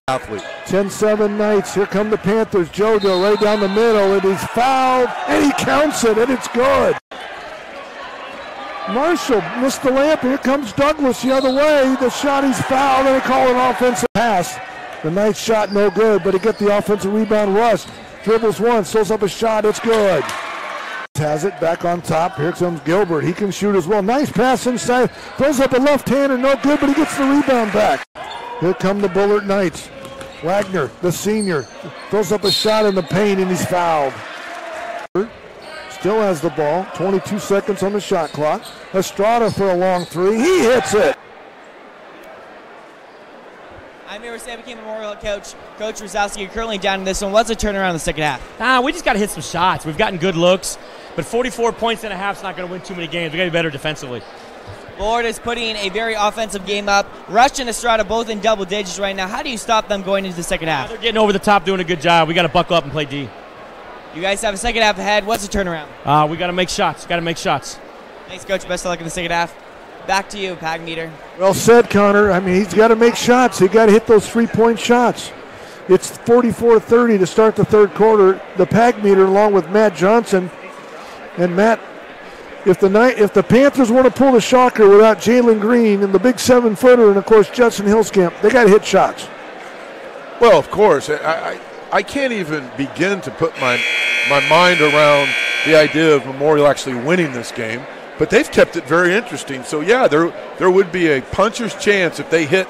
Athlete. 10-7 Knights. Here come the Panthers. JoJo right down the middle, and he's fouled, and he counts it, and it's good. Marshall missed the layup. Here comes Douglas the other way. The shot, he's fouled, and they call an offensive pass. The Knights shot no good, but he get the offensive rebound. Rush dribbles once, throws up a shot. It's good. Has it back on top. Here comes Gilbert. He can shoot as well. Nice pass inside. Throws up a left-hander. No good, but he gets the rebound back. Here come the Bullard Knights. Wagner, the senior, throws up a shot in the paint, and he's fouled. Still has the ball. 22 seconds on the shot clock. Estrada for a long three. He hits it. I'm here with San Joaquin Memorial coach, Coach Rosowski. Currently down in this one. What's the turnaround in the second half? We just got to hit some shots. We've gotten good looks, but 44 points and a half is not going to win too many games. We got to be better defensively. Bullard is putting a very offensive game up. Rush and Estrada both in double digits right now. How do you stop them going into the second half? They're getting over the top, doing a good job. We got to buckle up and play D. You guys have a second half ahead. What's the turnaround? We got to make shots. Got to make shots. Thanks, Coach. Best of luck in the second half. Back to you, Pag Meter. Well said, Connor. I mean, he's got to make shots. He's got to hit those three-point shots. It's 44-30 to start the third quarter. The Pag Meter, along with Matt Johnson. And Matt, if the Panthers want to pull the shocker without Jalen Green and the big 7-footer and, of course, Justin Hillscamp, they got to hit shots. Well, of course. I can't even begin to put my mind around the idea of Memorial actually winning this game. But they've kept it very interesting. So, yeah, there would be a puncher's chance if they hit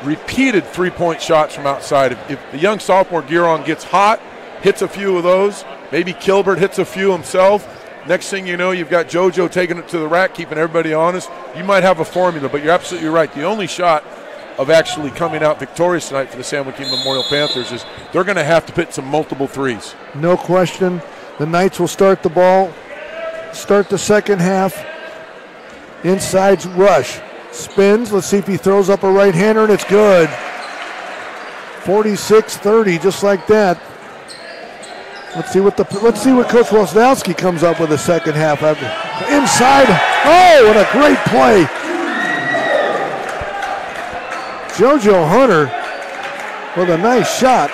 repeated three-point shots from outside. If the young sophomore Giron gets hot, hits a few of those, maybe Kilbert hits a few himself, next thing you know, you've got JoJo taking it to the rack, keeping everybody honest. You might have a formula, but you're absolutely right. The only shot of actually coming out victorious tonight for the San Joaquin Memorial Panthers is they're going to have to hit some multiple threes. No question. The Knights will start the second half. Inside Rush. Spins. Let's see if he throws up a right-hander, and it's good. 46-30, just like that. Let's see what Coach Wosnowski comes up with the second half. Inside. Oh, what a great play. JoJo Hunter with a nice shot.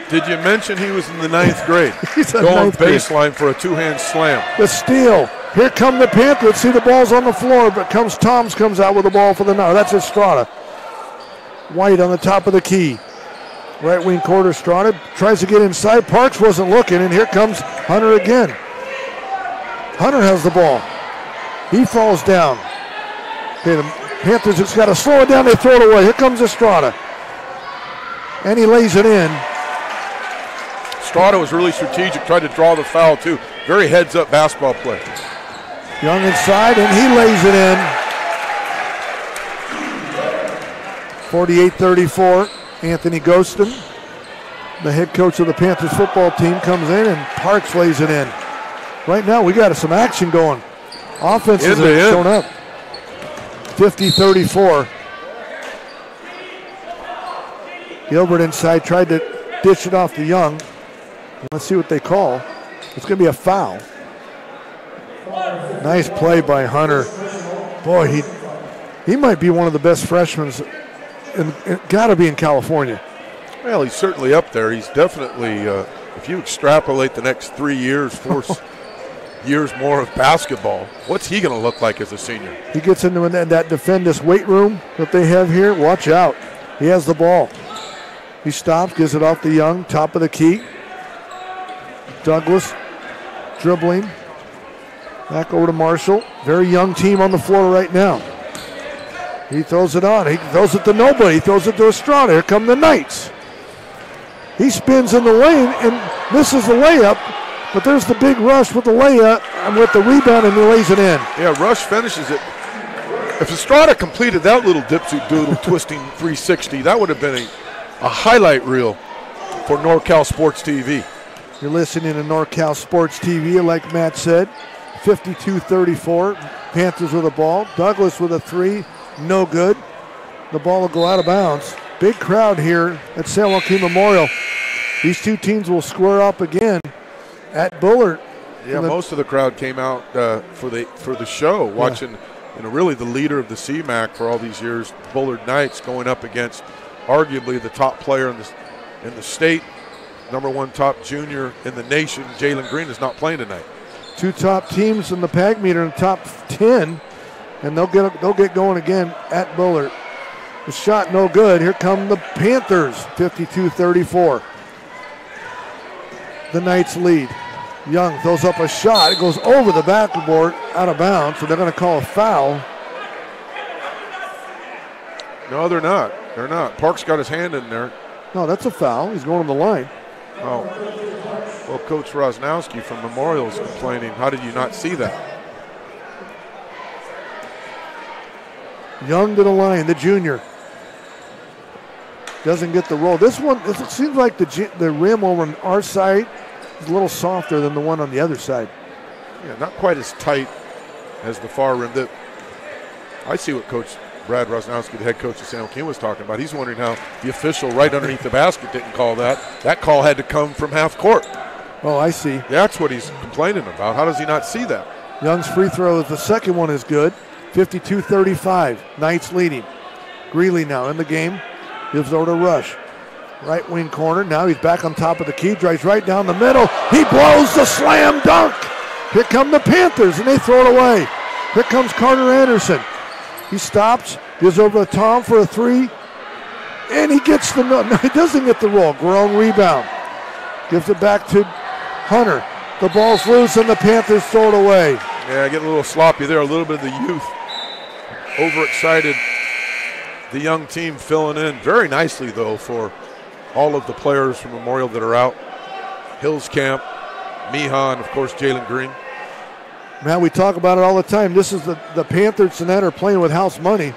Did you mention he was in the ninth grade? He's going baseline for a two-hand slam. The steal. Here come the Panthers. See, the ball's on the floor, but Toms comes out with the ball for the no. That's Estrada. White on the top of the key. Right wing court, Estrada tries to get inside. Parks wasn't looking, and here comes Hunter again. Hunter has the ball. He falls down. Okay, the Panthers just got to slow it down. They throw it away. Here comes Estrada. And he lays it in. Estrada was really strategic, tried to draw the foul too. Very heads-up basketball play. Young inside, and he lays it in. 48-34. Anthony Ghostin, the head coach of the Panthers football team, comes in, and Parks lays it in. Right now, we got some action going. Offenses have shown up. 50-34. Gilbert inside, tried to dish it off to Young. Let's see what they call. It's going to be a foul. Nice play by Hunter. Boy, He might be one of the best freshmen, got to be in California. Well, he's certainly up there. He's definitely, if you extrapolate the next 3 years, 4 years more of basketball, what's he going to look like as a senior? He gets into that defenders weight room that they have here. Watch out. He has the ball. He stops, gives it off to Young, top of the key. Douglas dribbling. Back over to Marshall. Very young team on the floor right now. He throws it on. He throws it to nobody. He throws it to Estrada. Here come the Knights. He spins in the lane and misses the layup, but there's the big Rush with the layup and with the rebound, and he lays it in. Yeah, Rush finishes it. If Estrada completed that little dipsy doodle twisting 360, that would have been a highlight reel for NorCal Sports TV. You're listening to NorCal Sports TV, like Matt said. 52-34. Panthers with the ball. Douglas with a three. No good. The ball will go out of bounds. Big crowd here at San Joaquin Memorial. These two teams will square up again at Bullard. Yeah, most of the crowd came out for the show, watching really the leader of the CMAC for all these years, Bullard Knights, going up against arguably the top player in the state, #1 top junior in the nation. Jalen Green is not playing tonight. Two top teams in the PAG meter in the top 10, and they'll get going again at Bullard. The shot no good. Here come the Panthers, 52-34. The Knights lead. Young throws up a shot. It goes over the backboard, out of bounds, so they're going to call a foul. No, they're not. They're not. Park's got his hand in there. No, that's a foul. He's going on the line. Oh. Well, Coach Rosnowski from Memorial is complaining. How did you not see that? Young to the line, the junior. Doesn't get the roll. This one, it seems like the rim over on our side is a little softer than the one on the other side. Yeah, not quite as tight as the far rim. I see what Coach Brad Rosnowski, the head coach of San Joaquin, was talking about. He's wondering how the official right underneath the basket didn't call that. That call had to come from half court. Oh, I see. That's what he's complaining about. How does he not see that? Young's free throw, the second one is good. 52-35, Knights leading. Greeley now in the game. Gives over to Rush. Right wing corner. Now he's back on top of the key. Drives right down the middle. He blows the slam dunk. Here come the Panthers, and they throw it away. Here comes Carter Anderson. He stops. Gives over to Tom for a three. And he gets no, he doesn't get the roll. Grown rebound. Gives it back to Hunter. The ball's loose, and the Panthers throw it away. Yeah, getting a little sloppy there. A little bit of the youth. Overexcited. The young team filling in very nicely, though, for all of the players from Memorial that are out. Hills Camp, Miha, and, of course, Jalen Green. Man, we talk about it all the time. This is the Panthers tonight are playing with house money.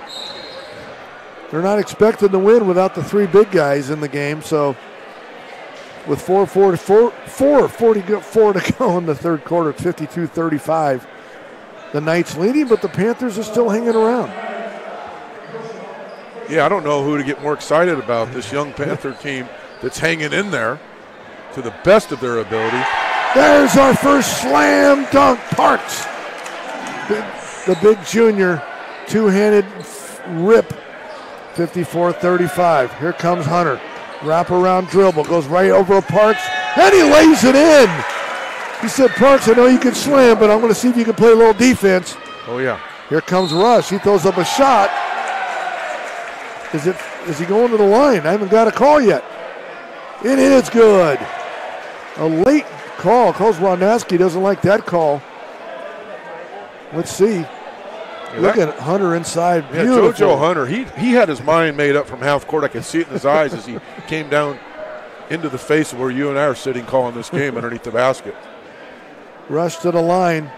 They're not expected to win without the three big guys in the game. So with 4:44 to go in the third quarter, 52-35. The Knights leading, but the Panthers are still hanging around. Yeah, I don't know who to get more excited about, this young Panther team that's hanging in there to the best of their ability. There's our first slam dunk, Parks. The big junior, two-handed rip, 54-35. Here comes Hunter. Wrap-around dribble, goes right over Parks, and he lays it in. He said, Parks, I know you can slam, but I'm going to see if you can play a little defense. Oh, yeah. Here comes Rush. He throws up a shot. Is he going to the line? I haven't got a call yet. It is good. A late call. Coach Wadnaski doesn't like that call. Let's see. Look at Hunter inside. Yeah, Beautiful. JoJo Hunter, he had his mind made up from half court. I could see it in his eyes as he came down into the face of where you and I are sitting calling this game underneath the basket. Rush to the line.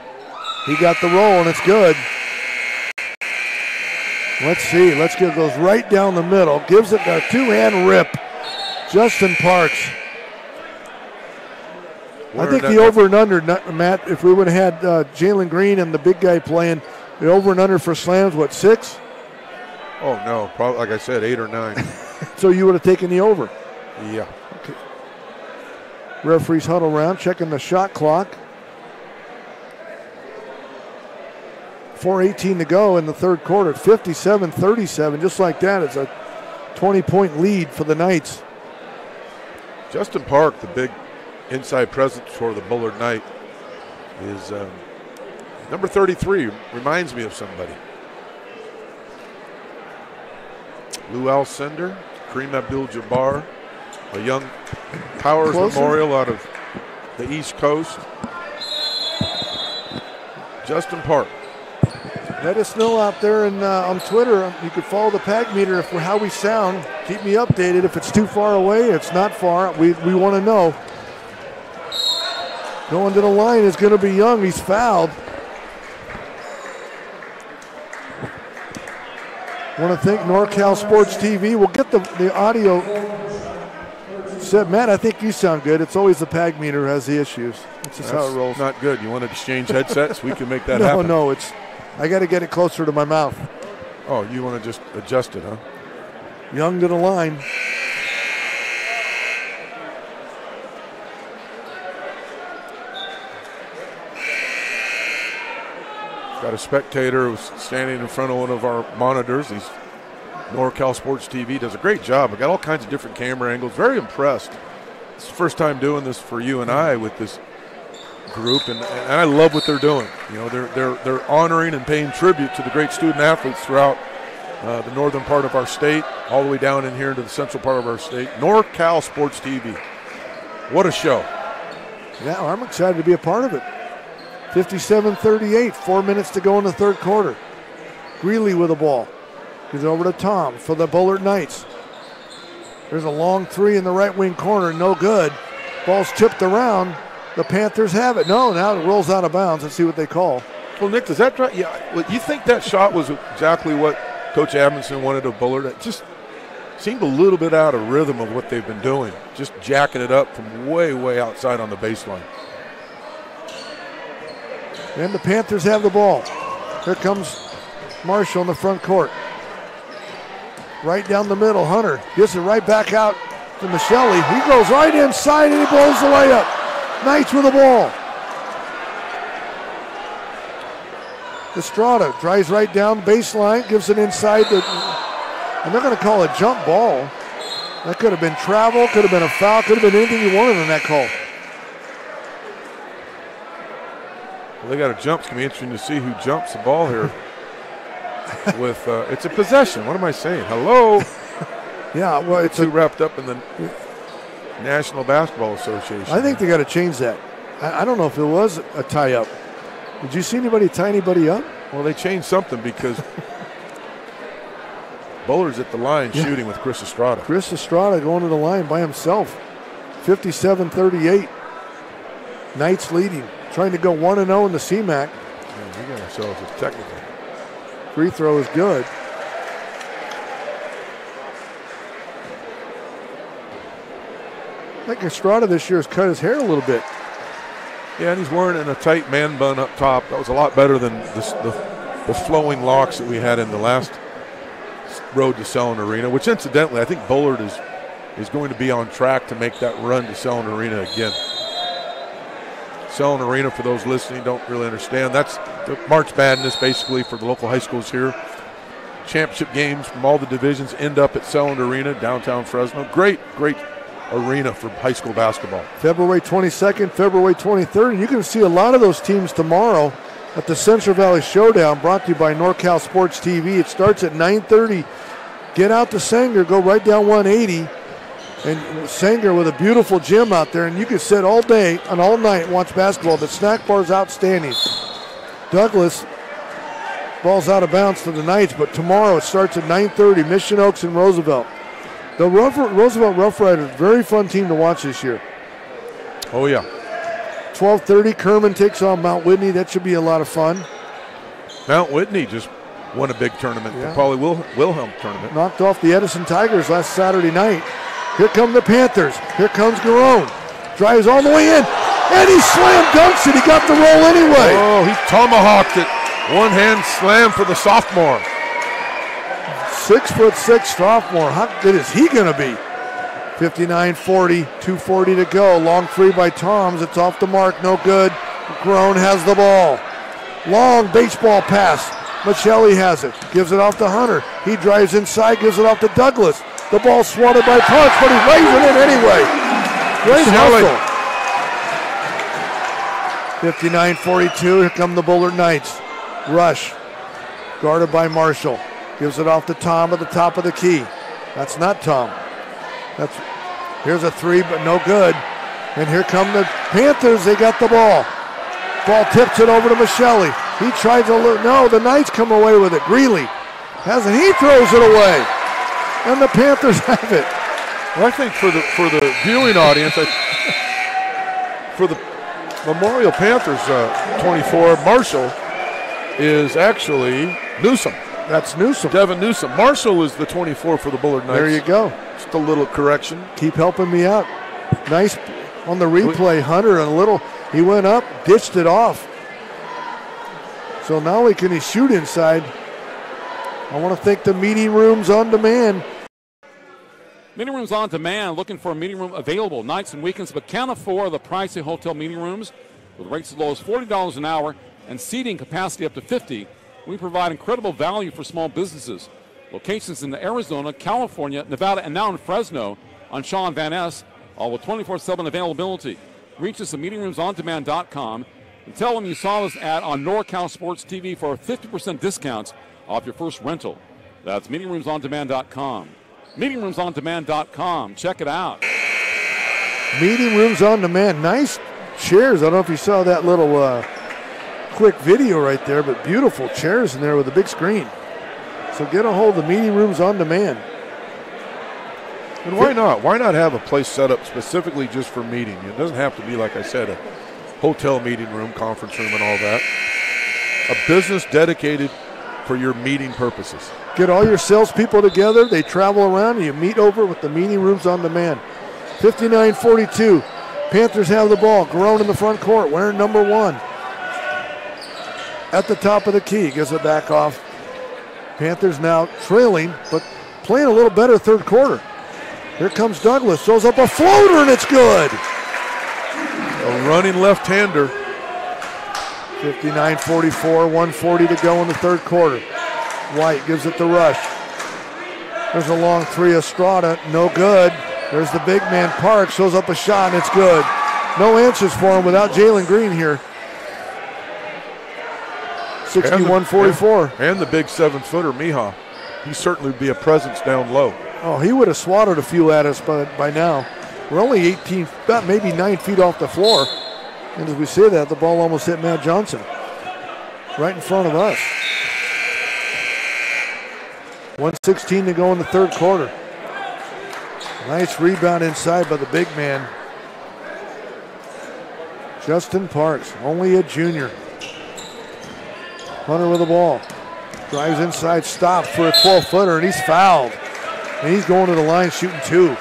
He got the roll, and it's good. Let's see. Goes right down the middle. Gives it a two-hand rip. Justin Parks. I think the over and under, Matt, if we would have had Jalen Green and the big guy playing, the over and under for slams, what, 6? Oh, no. Probably, like I said, 8 or 9. So you would have taken the over? Yeah. Okay. Referees huddle around, checking the shot clock. 4:18 to go in the third quarter. 57-37, just like that. It's a 20-point lead for the Knights. Justin Park, the big inside presence for the Bullard Knight, is number 33. Reminds me of somebody. Lou Alcindor, Kareem Abdul-Jabbar, a young Powers Memorial out of the East Coast. Justin Park. Let us know out there on Twitter. You could follow the Pag meter for how we sound. Keep me updated. If it's too far away, it's not far. We want to know. Going to the line is going to be Young. He's fouled. Want to thank NorCal Sports TV. We'll get the audio set. Matt, I think you sound good. It's always the Pag meter who has the issues. That's just how it rolls. Not good. You want to exchange headsets? We can make that happen. No, I got to get it closer to my mouth. Oh, you want to just adjust it, huh? Young to the line. Got a spectator who's standing in front of one of our monitors. He's NorCal Sports TV. Does a great job. I got all kinds of different camera angles. Very impressed. It's the first time doing this for you and I with this group, and I love what they're doing. You know, they're honoring and paying tribute to the great student athletes throughout the northern part of our state, all the way down in here into the central part of our state. NorCal Sports TV. What a show. Yeah, I'm excited to be a part of it. 57-38, 4 minutes to go in the third quarter. Greeley with the ball. Gives it over to Tom for the Bullard Knights. There's a long three in the right wing corner, no good. Ball's tipped around. The Panthers have it. No, now it rolls out of bounds. Let's see what they call. Well, Nick, does that try? Yeah, you think that shot was exactly what Coach Amundsen wanted of Bullard? It just seemed a little bit out of rhythm of what they've been doing, just jacking it up from way, way outside on the baseline. And the Panthers have the ball. Here comes Marshall in the front court. Right down the middle, Hunter gets it right back out to Michelli. He goes right inside and he blows the layup. Knights with the ball. Estrada drives right down baseline, gives it inside. And they're going to call a jump ball. That could have been travel, could have been a foul, could have been anything you wanted in that call. Well, they got a jump. It's going to be interesting to see who jumps the ball here. With it's a possession. What am I saying? Hello. Yeah, well, it's too wrapped up in the National Basketball Association. I think they got to change that. I don't know if it was a tie-up. Did you see anybody tie anybody up? Well, they changed something because Bullard's at the line shooting with Chris Estrada. Chris Estrada going to the line by himself. 57-38. Knights leading. Trying to go 1-0 in the CMAC. Yeah, we got ourselves a technical. Free throw is good. I think Estrada this year has cut his hair a little bit. Yeah, and he's wearing it in a tight man bun up top. That was a lot better than the flowing locks that we had in the last road to Selland Arena, which incidentally I think Bullard is going to be on track to make that run to Selland Arena again. Selland Arena, for those listening, don't really understand. That's the March Madness basically for the local high schools here. Championship games from all the divisions end up at Selland Arena, downtown Fresno. Great arena for high school basketball. February 22nd, February 23rd. And you can see a lot of those teams tomorrow at the Central Valley Showdown, brought to you by NorCal Sports TV. It starts at 9:30. Get out to Sanger, go right down 180. And Sanger with a beautiful gym out there, and you can sit all day and all night and watch basketball. The snack bar is outstanding. Douglas, ball's out of bounds to the Knights, but tomorrow it starts at 9:30, Mission Oaks and Roosevelt. The Roosevelt Rough Riders, very fun team to watch this year. Oh, yeah. 12:30, Kerman takes on Mount Whitney. That should be a lot of fun. Mount Whitney just won a big tournament, the Paulie Wilhelm tournament. Knocked off the Edison Tigers last Saturday night. Here come the Panthers. Here comes Garone. Drives all the way in. And he slam dunks it. He got the roll anyway. Oh, he tomahawked it. One hand slam for the sophomore. 6'6" sophomore. How good is he going to be? 59-40, 2:40 to go. Long three by Toms. It's off the mark. No good. Garone has the ball. Long baseball pass. Michelli has it. Gives it off to Hunter. He drives inside, gives it off to Douglas. The ball swatted by Parks, but he lays it in anyway. Great hustle. 59-42. Here come the Bullard Knights. Rush. Guarded by Marshall. Gives it off to Tom at the top of the key. That's not Tom. Here's a three, but no good. And here come the Panthers. They got the ball. Ball tips it over to Michelli. He tries to look. No, the Knights come away with it. Greeley has it. He throws it away. And the Panthers have it. Well, I think for the viewing audience, for the Memorial Panthers 24, Marshall is actually Newsom. That's Newsom. Devin Newsom. Marshall is the 24 for the Bullard Knights. There you go. Just a little correction. Keep helping me out. Nice on the replay, Hunter, and a little, he went up, ditched it off. So not only can he shoot inside, I want to thank the Meeting Rooms On Demand. Meeting Rooms On Demand, looking for a meeting room available nights and weekends, but can't afford the pricey hotel meeting rooms with rates as low as $40 an hour and seating capacity up to 50. We provide incredible value for small businesses. Locations in Arizona, California, Nevada, and now in Fresno on Shaw and Van Ness, all with 24/7 availability. Reach us at meetingroomsondemand.com and tell them you saw this ad on NorCal Sports TV for 50% discounts off your first rental. That's meetingroomsondemand.com. Meetingroomsondemand.com. Check it out. Meeting Rooms On Demand. Nice chairs. I don't know if you saw that little quick video right there, but beautiful chairs in there with a big screen. So get a hold of Meeting Rooms On Demand. And why not? Why not have a place set up specifically just for meeting? It doesn't have to be, like I said, a hotel meeting room, conference room, and all that. A business dedicated for your meeting purposes. Get all your salespeople together. They travel around and you meet over with the Meeting Rooms On Demand. 59-42. Panthers have the ball. Garone in the front court, wearing number 1. At the top of the key, gives it back off. Panthers now trailing, but playing a little better third quarter. Here comes Douglas, throws up a floater, and it's good. A running left-hander. 59-44, 1:40 to go in the third quarter. White gives it to Rush. There's a long three, Estrada, no good. There's the big man, Parks, shows up a shot, and it's good. No answers for him without Jalen Green here. 61-44. And the big 7-footer, Mihal. He certainly would be a presence down low. Oh, he would have swatted a few at us by now. We're only 18, about maybe 9 feet off the floor. And as we say that, the ball almost hit Matt Johnson. Right in front of us. 1:16 to go in the third quarter. Nice rebound inside by the big man. Justin Parks, only a junior. Hunter with the ball. Drives inside, stops for a 12-footer, and he's fouled. And he's going to the line shooting 2.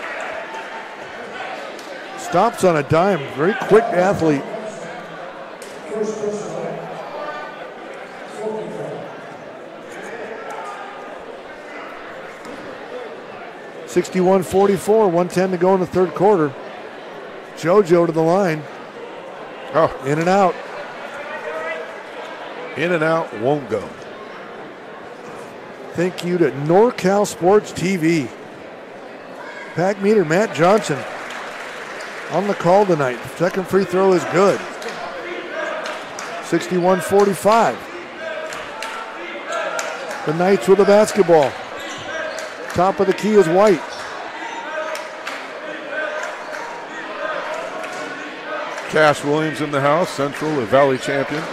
Stops on a dime. Very quick athlete. (61-44), 1:10 to go in the third quarter. JoJo to the line. Oh, in and out. In and out, won't go. Thank you to NorCal Sports TV. Pack meter Matt Johnson on the call tonight. Second free throw is good. 61-45. The Knights with the basketball. Top of the key is White. Cash Williams in the house, Central, a Valley champion,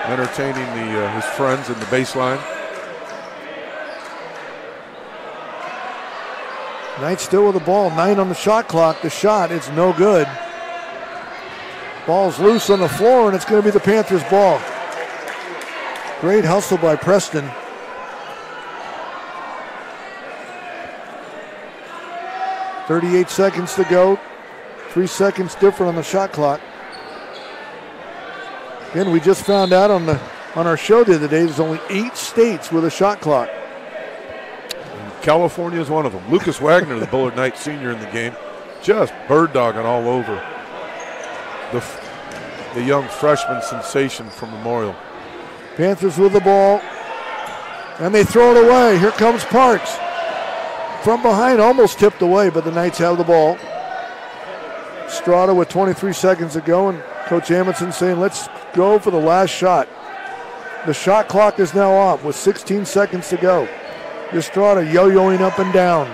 entertaining his friends in the baseline. Knights still with the ball, 9 on the shot clock. The shot, it's no good. Ball's loose on the floor, and it's going to be the Panthers' ball. Great hustle by Preston. .38 seconds to go. 3 seconds different on the shot clock. Again, we just found out on our show the other day, there's only 8 states with a shot clock. California is one of them. Lucas Wagner, the Bullard Knights senior in the game, just bird dogging all over the young freshman sensation from Memorial. Panthers with the ball, and they throw it away. Here comes Parks. From behind, almost tipped away, but the Knights have the ball. Strada with 23 seconds to go, and Coach Amundsen saying, let's go for the last shot. The shot clock is now off with 16 seconds to go. Estrada yo-yoing up and down.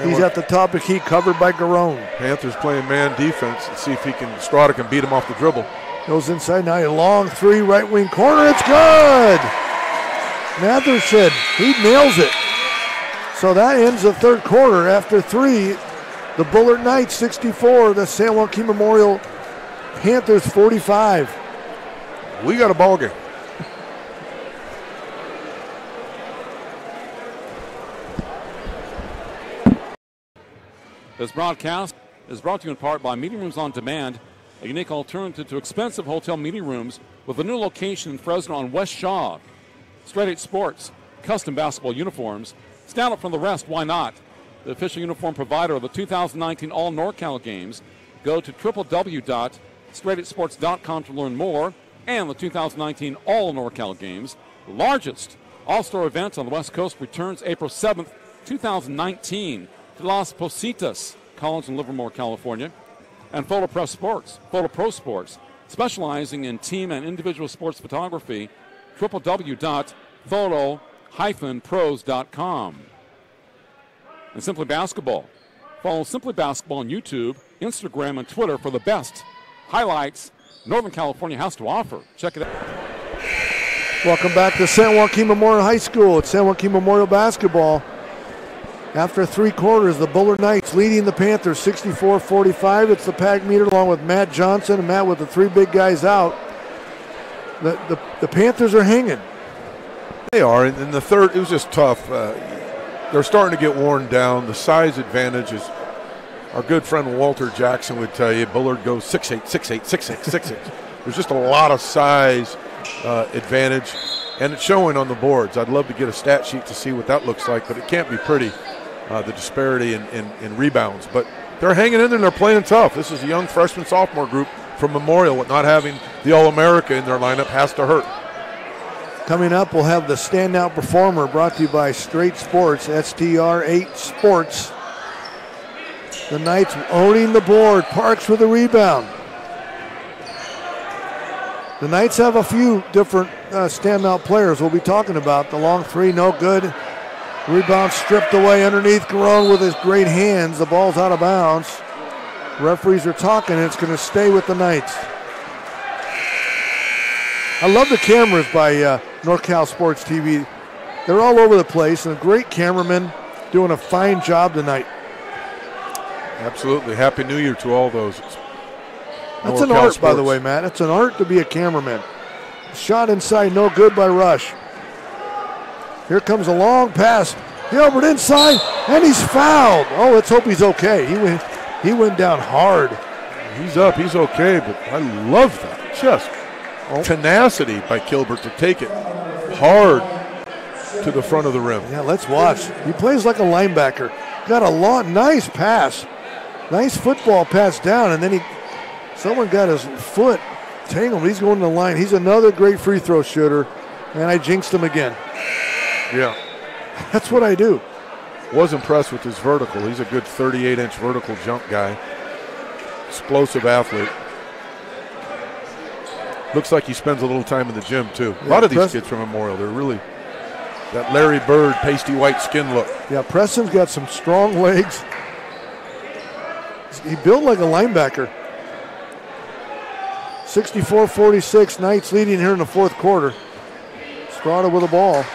He's at the top of the key, covered by Garone. Panthers playing man defense and see if Estrada can beat him off the dribble. Goes inside now, a long three, right wing corner, it's good! Matherson, he nails it. So that ends the third quarter. After three, the Bullard Knights 64, the San Joaquin Memorial Panthers 45. We got a ball game. This broadcast is brought to you in part by Meeting Rooms on Demand, a unique alternative to expensive hotel meeting rooms with a new location in Fresno on West Shaw. Straight 8 Sports, custom basketball uniforms. Stand up from the rest, why not? The official uniform provider of the 2019 All NorCal Games. Go to www.straight8sports.com to learn more. And the 2019 All NorCal Games, the largest all-star event on the West Coast, returns April 7th, 2019 to Las Positas College in Livermore, California. And Photo Pro Sports, specializing in team and individual sports photography, www.photo-pros.com. And Simply Basketball. Follow Simply Basketball on YouTube, Instagram, and Twitter for the best highlights Northern California has to offer. Check it out. Welcome back to San Joaquin Memorial High School. It's San Joaquin Memorial basketball. After three quarters, the Bullard Knights leading the Panthers 64-45. It's the pack meter along with Matt Johnson, and Matt with the three big guys out. The Panthers are hanging. They are. In the third, it was just tough. They're starting to get worn down. The size advantage is, our good friend Walter Jackson would tell you, Bullard goes 6'8", 6'8", 6'8", 6'8". There's just a lot of size advantage, and it's showing on the boards. I'd love to get a stat sheet to see what that looks like, but it can't be pretty, the disparity in rebounds. But they're hanging in there and they're playing tough. This is a young freshman-sophomore group from Memorial. With not having the All-America in their lineup has to hurt. Coming up, we'll have the standout performer brought to you by Straight Sports, STR8 Sports. The Knights owning the board. Parks with a rebound. The Knights have a few different standout players we'll be talking about. The long three, no good. Rebound stripped away underneath. Garone with his great hands. The ball's out of bounds. Referees are talking, and it's going to stay with the Knights. I love the cameras by NorCal Sports TV. They're all over the place, and a great cameraman doing a fine job tonight. Absolutely. Happy New Year to all those. That's an art, by the way, Matt. It's an art to be a cameraman. Shot inside, no good by Rush. Here comes a long pass. Gilbert inside, and he's fouled. Oh, let's hope he's okay. He went down hard. He's up, he's okay, but I love that. Just tenacity by Gilbert to take it hard to the front of the rim. Yeah, let's watch. He plays like a linebacker. Got a long, nice pass. Nice football pass down, and then someone got his foot tangled. He's going to the line. He's another great free throw shooter, and I jinxed him again. Yeah. That's what I do. Was impressed with his vertical. He's a good 38-inch vertical jump guy. Explosive athlete. Looks like he spends a little time in the gym, too. A lot of these kids from Memorial, they're really that Larry Bird pasty white skin look. Yeah, Preston's got some strong legs. He built like a linebacker. 64-46, Knights leading here in the fourth quarter. Strada with the ball.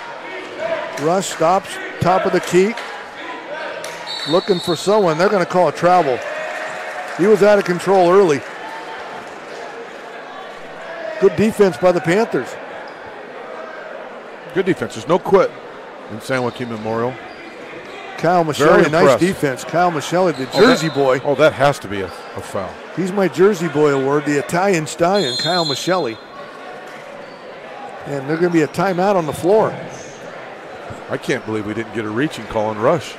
Rush stops, top of the key. Looking for someone. They're going to call a travel. He was out of control early. Good defense by the Panthers. Good defense. There's no quit in San Joaquin Memorial. Kyle Michelli, nice defense. Kyle Michelli, the Jersey boy. Oh, that has to be a foul. He's my Jersey boy award, the Italian stallion, Kyle Michelli. And they're going to be a timeout on the floor. I can't believe we didn't get a reaching call on Rush.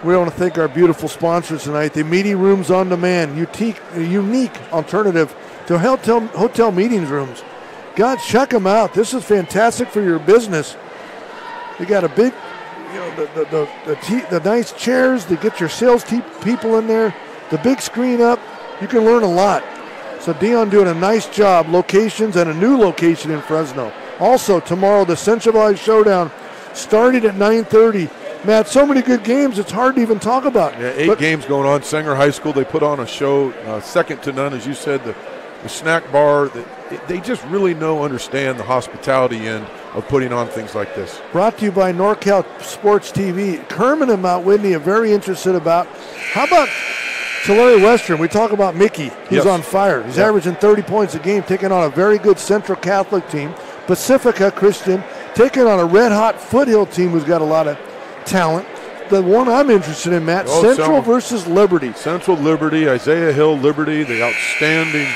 We want to thank our beautiful sponsors tonight, the Meeting Rooms on Demand, unique alternative to hotel meeting rooms. God, check them out. This is fantastic for your business. You got a big, the nice chairs to get your sales people in there. The big screen up. You can learn a lot. So Dion doing a nice job. Locations and a new location in Fresno. Also tomorrow, the Central Valley Showdown starting at 9:30. Matt, so many good games, it's hard to even talk about. Yeah, 8 games going on. Sanger High School, they put on a show, second to none, as you said, the snack bar. They just really understand the hospitality end of putting on things like this. Brought to you by NorCal Sports TV. Kerman and Mount Whitney are very interested about. How about Tulare Western? We talk about Mickey. He's on fire. He's averaging 30 points a game, taking on a very good Central Catholic team. Pacifica Christian taking on a red-hot Foothill team who's got a lot of talent. The one I'm interested in, Matt, Central versus Liberty. Central Liberty, Isaiah Hill Liberty, the outstanding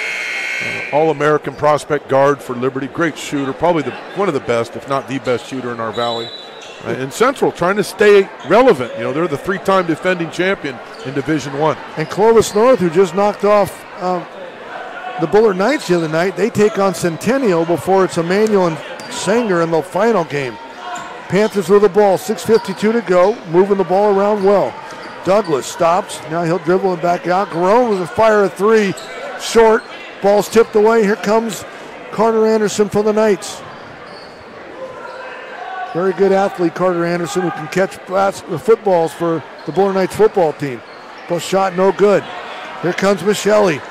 All-American prospect guard for Liberty. Great shooter, probably one of the best, if not the best shooter in our valley. And Central trying to stay relevant. You know, they're the 3-time defending champion in Division I. And Clovis North, who just knocked off the Bullard Knights the other night, they take on Centennial before it's Emmanuel and Sanger in the final game. Panthers with the ball, 6:52 to go, moving the ball around well. Douglas stops, now he'll dribble it back out. Garone with a fire of 3, short, ball's tipped away. Here comes Carter Anderson for the Knights. Very good athlete, Carter Anderson, who can catch footballs for the Bullard Knights football team. Ball shot no good. Here comes Michelli,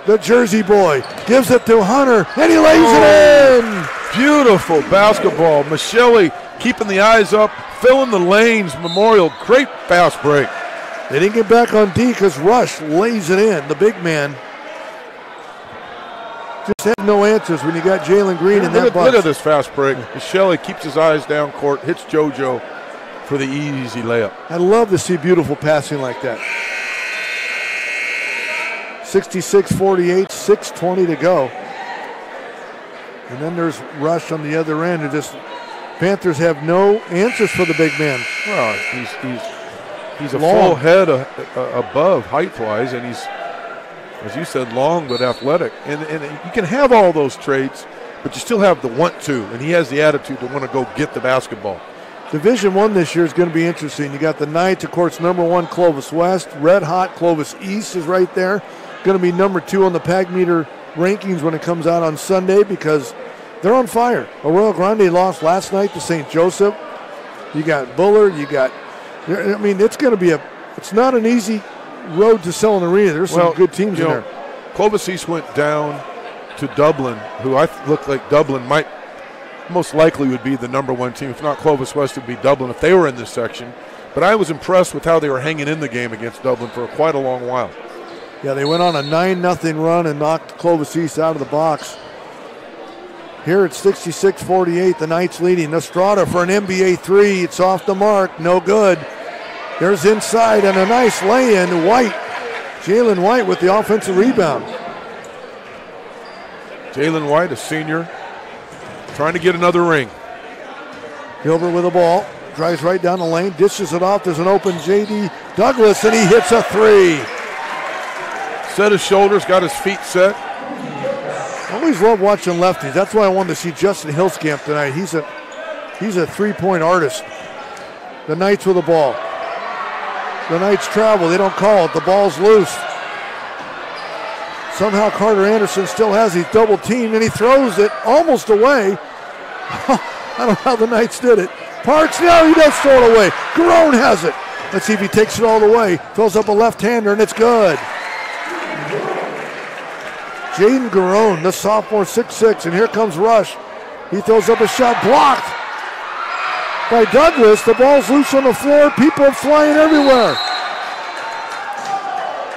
the Jersey boy, gives it to Hunter, and he lays it in. Beautiful basketball. Michelli keeping the eyes up, filling the lanes. Memorial, great fast break. They didn't get back on D because Rush lays it in, the big man. Just had no answers when you got Jalen Green in that box. Look at this fast break. Michelli keeps his eyes down court, hits JoJo for the easy layup. I love to see beautiful passing like that. 66-48, 6:20 to go. And then there's Rush on the other end. Panthers have no answers for the big man. Well, he's a full head above height-wise, and he's, as you said, long but athletic. And you can have all those traits, but you still have the want to, and he has the attitude to want to go get the basketball. Division I this year is going to be interesting. You got the Knights, of course, number 1 Clovis West. Red hot Clovis East is right there. Going to be number 2 on the PAG meter rankings when it comes out on Sunday because they're on fire. Arroyo Grande lost last night to St. Joseph. You got Bullard. It's going to be it's not an easy road to Selland Arena. There's some good teams in there. Clovis East went down to Dublin, who looked like Dublin might most likely would be the number 1 team. If not Clovis West, it would be Dublin if they were in this section. But I was impressed with how they were hanging in the game against Dublin for quite a long while. Yeah, they went on a 9-0 run and knocked Clovis East out of the box. Here it's 66-48, the Knights leading. Estrada for an NBA 3. It's off the mark, no good. There's inside and a nice lay-in. White, Jalen White with the offensive rebound. Jalen White, a senior, trying to get another ring. Gilbert with the ball, drives right down the lane, dishes it off. There's an open J.D. Douglas, and he hits a 3. Set his shoulders, got his feet set. I always love watching lefties. That's why I wanted to see Justin Hillscamp tonight. He's a three-point artist. The Knights with the ball. The Knights travel. They don't call it. The ball's loose. Somehow Carter Anderson still has his double team, and he throws it almost away. I don't know how the Knights did it. Parks, no, he does throw it away. Garone has it. Let's see if he takes it all the way. Throws up a left-hander, and it's good. Jaden Garone, the sophomore, 6'6", and here comes Rush. He throws up a shot, blocked by Douglas. The ball's loose on the floor. People are flying everywhere.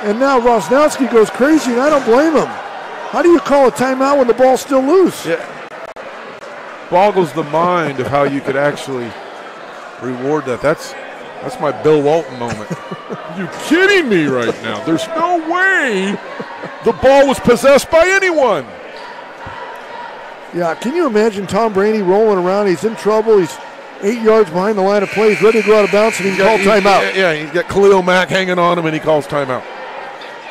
And now Rosnowski goes crazy, and I don't blame him. How do you call a timeout when the ball's still loose? Yeah. Boggles the mind of how you could actually reward that. That's my Bill Walton moment. You kidding me right now? There's no way the ball was possessed by anyone. Yeah, can you imagine Tom Brady rolling around? He's in trouble. He's 8 yards behind the line of play. He's ready to go out of bounds, and he can call timeout. Yeah, he's got Khalil Mack hanging on him, and he calls timeout.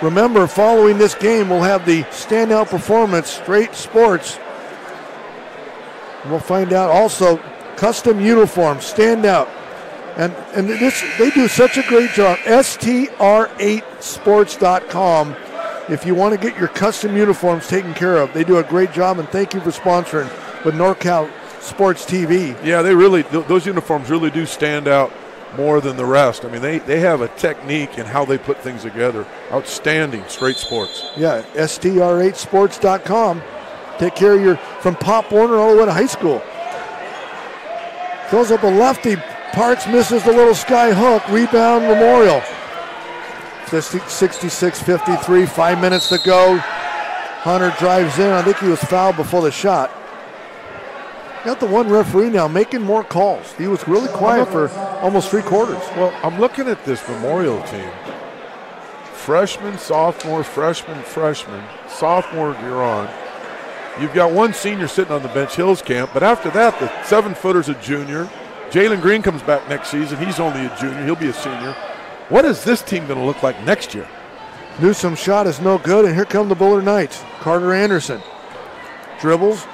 Remember, following this game, we'll have the standout performance, Straight Sports, We'll find out. Also, custom uniforms, stand out. And this, they do such a great job. STR8sports.com. If you want to get your custom uniforms taken care of, they do a great job, and thank you for sponsoring with NorCal Sports TV. Yeah, they really, those uniforms really do stand out more than the rest. I mean, they have a technique in how they put things together. Outstanding, straight sports. Yeah, STR8sports.com. Take care of from Pop Warner all the way to high school. Throws up a lefty. Parks misses the little sky hook. Rebound, Memorial. 66-53, 5 minutes to go. Hunter drives in. I think he was fouled before the shot. Got the one referee now making more calls. He was really quiet for almost 3 quarters. Well, I'm looking at this Memorial team. Freshman, sophomore, freshman, sophomore, you're on. You've got one senior sitting on the bench, Hills Camp, but after that, the 7-footer's a junior. Jalen Green comes back next season. He's only a junior. He'll be a senior. What is this team going to look like next year? Newsom's shot is no good, and here come the Bullard Knights. Carter Anderson dribbles,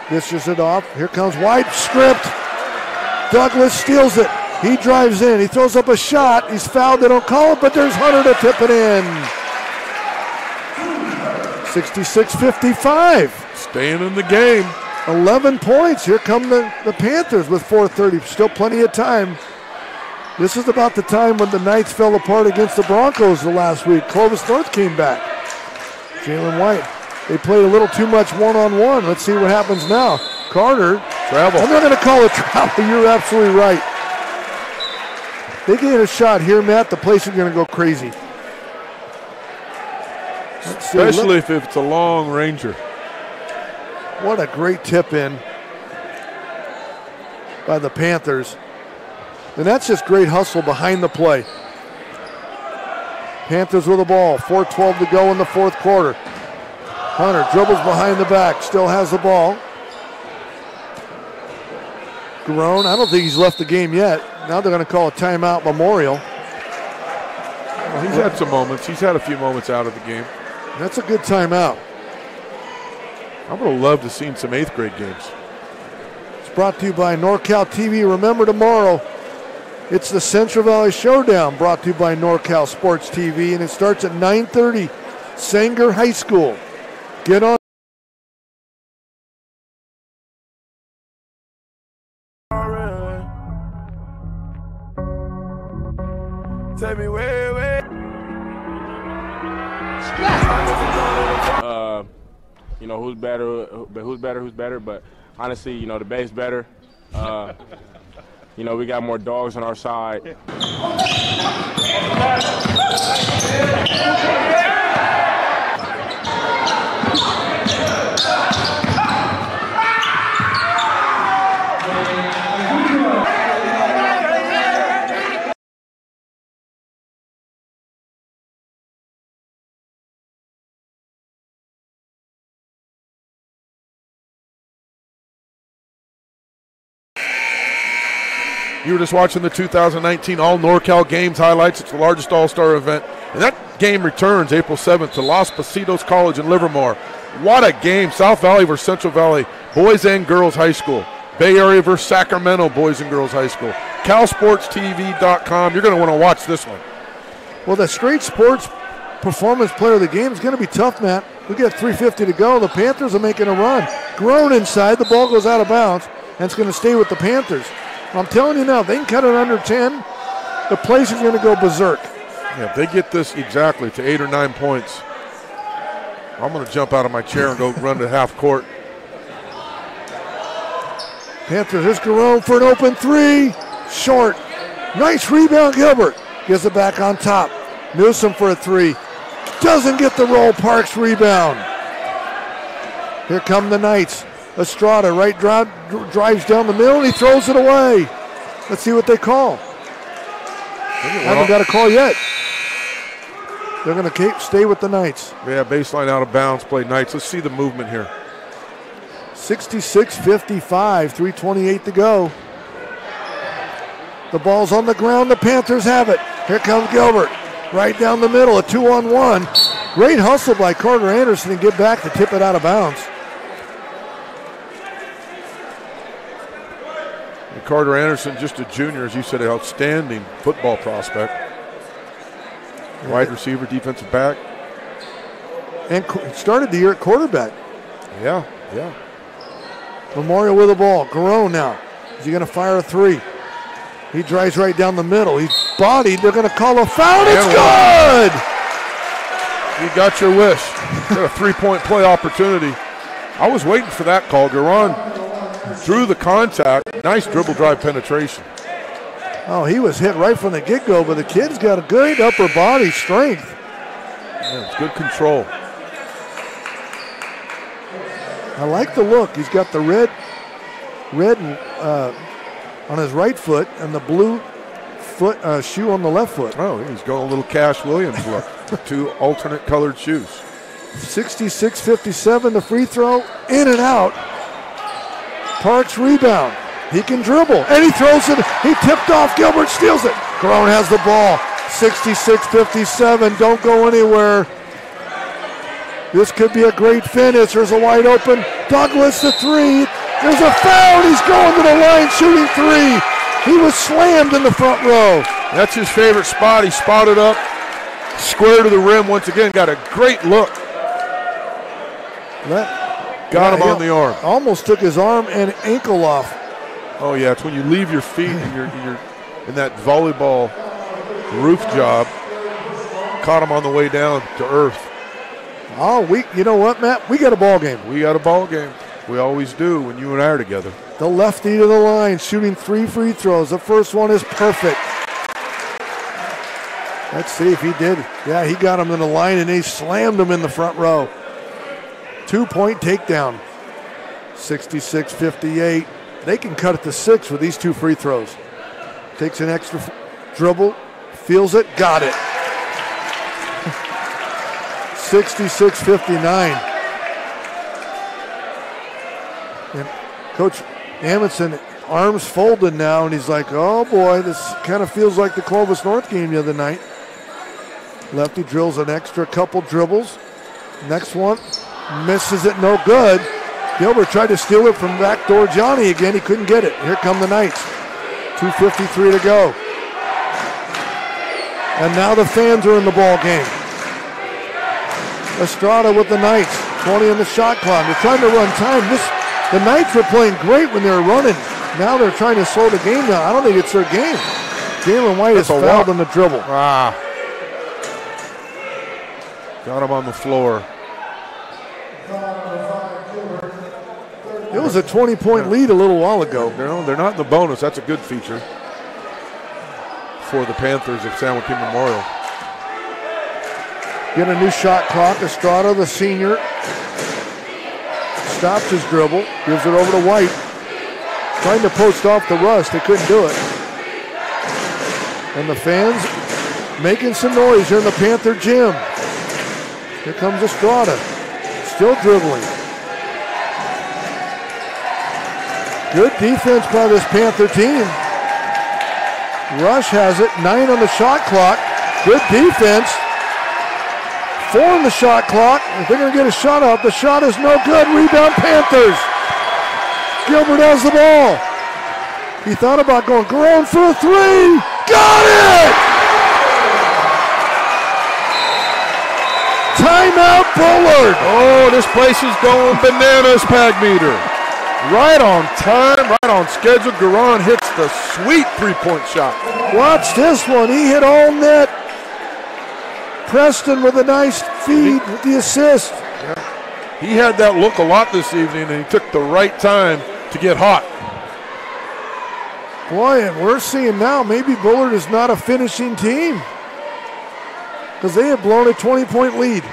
dishes it off. Here comes White, stripped. Douglas steals it. He drives in. He throws up a shot. He's fouled. They don't call it, but there's Hunter to tip it in. 66-55. Staying in the game. 11 points. Here come the Panthers with 4:30. Still plenty of time. This is about the time when the Knights fell apart against the Broncos the last week. Clovis North came back. Jalen White. They played a little too much one-on-one. Let's see what happens now. Carter. Travel. I'm not going to call it travel. You're absolutely right. They get a shot here, Matt. The place is going to go crazy. Especially if it's a long ranger. What a great tip in by the Panthers. And that's just great hustle behind the play. Panthers with the ball. 4:12 to go in the fourth quarter. Hunter dribbles behind the back. Still has the ball. Garone, I don't think he's left the game yet. Now they're going to call a timeout, Memorial. Well, he's had some moments. He's had a few moments out of the game. That's a good timeout. I would have loved to have seen some 8th grade games. It's brought to you by NorCal TV. Remember tomorrow, it's the Central Valley Showdown, brought to you by NorCal Sports TV, and it starts at 9:30, Sanger High School. Get on. Take me way. You know, who's better, but honestly, you know, the Bay's better. You know, we got more dogs on our side. You were just watching the 2019 All NorCal Games highlights. It's the largest all-star event. And that game returns April 7th to Los Positos College in Livermore. What a game. South Valley versus Central Valley, boys and girls high school. Bay Area versus Sacramento, boys and girls high school. CalSportsTV.com. You're going to want to watch this one. Well, the straight sports performance player of the game is going to be tough, Matt. We got 3:50 to go. The Panthers are making a run. Grown inside. The ball goes out of bounds, and it's going to stay with the Panthers. I'm telling you now, if they can cut it under 10, the place is going to go berserk. Yeah, if they get this exactly to 8 or 9 points, I'm going to jump out of my chair and go run to half court. Panthers, here's Garone for an open 3. Short. Nice rebound, Gilbert. Gets it back on top. Newsom for a 3. Doesn't get the roll. Parks rebound. Here come the Knights. Estrada drives down the middle and he throws it away. Let's see what they call. Haven't got a call yet. They're going to stay with the Knights. Yeah, baseline out of bounds play Knights. Let's see the movement here. 66-55, 3:28 to go. The ball's on the ground. The Panthers have it. Here comes Gilbert. Right down the middle, a 2-on-1. Great hustle by Carter Anderson and get back to tip it out of bounds. And Carter Anderson, just a junior, as you said, an outstanding football prospect. Wide receiver, defensive back. And started the year at quarterback. Yeah. Memorial with the ball. Garone now. Is he going to fire a three? He drives right down the middle. He's bodied. They're going to call a foul. It's good! You got your wish. Got a three-point play opportunity. I was waiting for that call. Garon drew the contact. Nice dribble drive penetration. Oh, he was hit right from the get-go, but the kid's got a good upper body strength. Yeah, it's good control. I like the look. He's got the red on his right foot and the blue foot shoe on the left foot. Oh, he's going a little Cash Williams look. Two alternate colored shoes. 66-57, the free throw, in and out. Parks rebound. He can dribble, and he throws it. He tipped off. Gilbert steals it. Garone has the ball. 66-57, don't go anywhere. This could be a great finish. There's a wide open Douglas, the three. There's a foul. He's going to the line, shooting three. He was slammed in the front row. That's his favorite spot. He spotted up, square to the rim once again. Got a great look. Got him on the arm. Almost took his arm and ankle off. Oh yeah, it's when you leave your feet and you're in that volleyball roof job. Caught him on the way down to earth. Oh, you know what, Matt? We got a ball game. We got a ball game. We always do when you and I are together. The lefty to the line, shooting 3 free throws. The first one is perfect. Let's see if he did. Yeah, he got him in the line and he slammed him in the front row. 2-point takedown. 66-58. They can cut it to 6 with these 2 free throws. Takes an extra dribble, feels it, got it. 66-59. And Coach Amundsen, arms folded now, and he's like, oh boy, this kind of feels like the Clovis North game the other night. Lefty drills an extra couple dribbles. Next one, misses it, no good. Gilbert tried to steal it from backdoor Johnny again. He couldn't get it. Here come the Knights. 2:53 to go. And now the fans are in the ball game. Estrada with the Knights. 20 on the shot clock. They're trying to run time. The Knights were playing great when they were running. Now they're trying to slow the game down. I don't think it's their game. Jalen White is fouled on the dribble. Got him on the floor. It was a 20-point lead a little while ago. They're not in the bonus. That's a good feature for the Panthers of San Joaquin Memorial. Get a new shot clock. Estrada, the senior, stops his dribble, gives it over to White. Trying to post off the Russ. They couldn't do it. And the fans making some noise here in the Panther gym. Here comes Estrada. Still dribbling. Good defense by this Panther team. Rush has it. 9 on the shot clock. Good defense. 4 on the shot clock. If they're going to get a shot up, the shot is no good. Rebound Panthers. Gilbert has the ball. He thought about going Garone for a 3. Got it! Timeout Bullard. Oh, this place is going bananas, Pag Meter. Right on time, right on schedule. Garon hits the sweet 3-point shot. Watch this one. He hit all net. Preston with a nice feed with the assist. Yeah. He had that look a lot this evening, and he took the right time to get hot. Boy, and we're seeing now maybe Bullard is not a finishing team because they have blown a 20-point lead.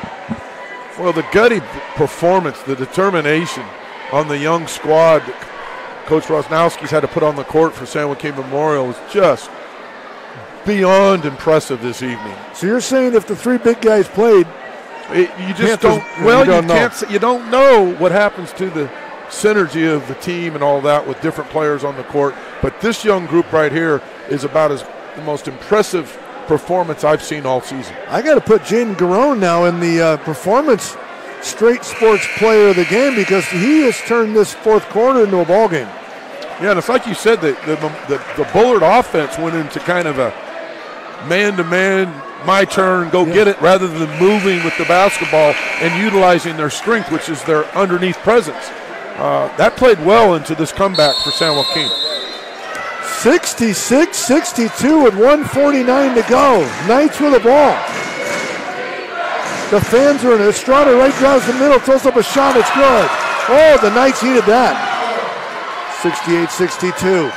Well, the gutty performance, the determination on the young squad Coach Rosnowski's had to put on the court for San Joaquin Memorial was just beyond impressive this evening. So you're saying if the 3 big guys played, you just don't. Well, you can't. You don't know what happens to the synergy of the team and all that with different players on the court. But this young group right here is about the most impressive performance I've seen all season. I got to put Jaden Garone now in the performance straight sports player of the game because he has turned this fourth quarter into a ball game. Yeah, and it's like you said, the Bullard offense went into kind of a man-to-man, my turn, go get it, rather than moving with the basketball and utilizing their strength, which is their underneath presence. That played well into this comeback for San Joaquin. 66-62 with 1:49 to go. Knights with the ball. The fans are in. Estrada right drives the middle, throws up a shot, it's good. Oh, the Knights needed that. 68-62.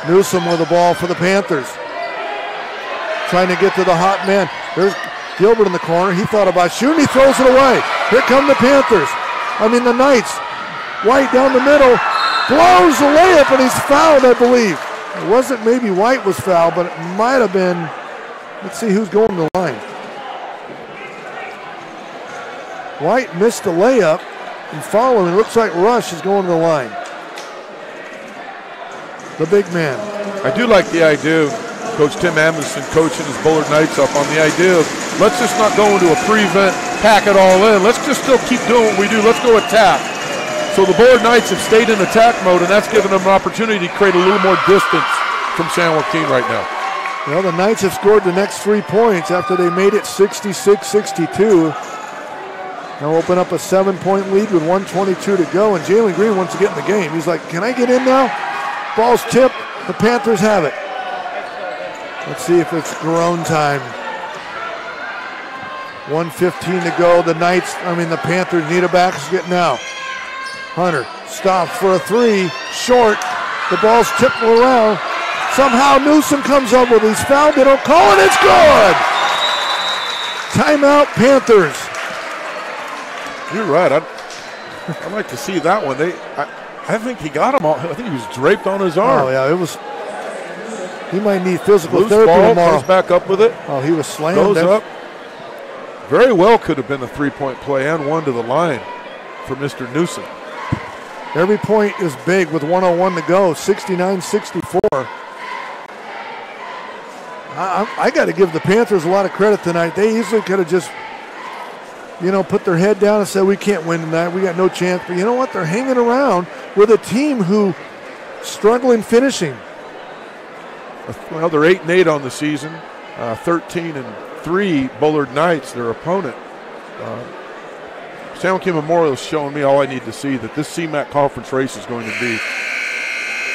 Newsom with the ball for the Panthers. Trying to get to the hot man. There's Gilbert in the corner. He thought about shooting. He throws it away. Here come the Panthers. The Knights. White down the middle. Blows the layup, and he's fouled, I believe. It wasn't maybe White was fouled, but it might have been. Let's see who's going to the line. White missed the layup, and following, it looks like Rush is going to the line. The big man. I do like the idea of Coach Tim Amundsen coaching his Bullard Knights up on the idea of let's just not go into a prevent, pack it all in. Let's just still keep doing what we do. Let's go attack. So the Bullard Knights have stayed in attack mode, and that's given them an opportunity to create a little more distance from San Joaquin right now. Well, the Knights have scored the next 3 points after they made it 66-62. Now open up a 7-point lead with 1:22 to go, and Jalen Green wants to get in the game. He's like, can I get in now? Ball's tipped. The Panthers have it. Let's see if it's Garone time. 1:15 to go. The Panthers need a basket now. Hunter stops for a 3, short. The ball's tipped around. Somehow Newsom comes up with it. He's fouled. They don't call it. It's good. Timeout, Panthers. You're right. I'd like to see that one. I think he got him all. I think he was draped on his arm. Oh yeah, it was. He might need physical Loose therapy ball, tomorrow. comes back up with it. Oh, he was slammed. Goes up. Very well could have been a 3-point play and one to the line for Mr. Newsom. Every point is big with 1:01 to go. 69-64. I got to give the Panthers a lot of credit tonight. They easily could have just, put their head down and said, we can't win tonight. We got no chance. But you know what? They're hanging around with a team who struggling finishing. Well, they're 8-8 on the season. 13-3 Bullard Knights, their opponent. San Joaquin Memorial is showing me all I need to see, that this CMAC conference race is going to be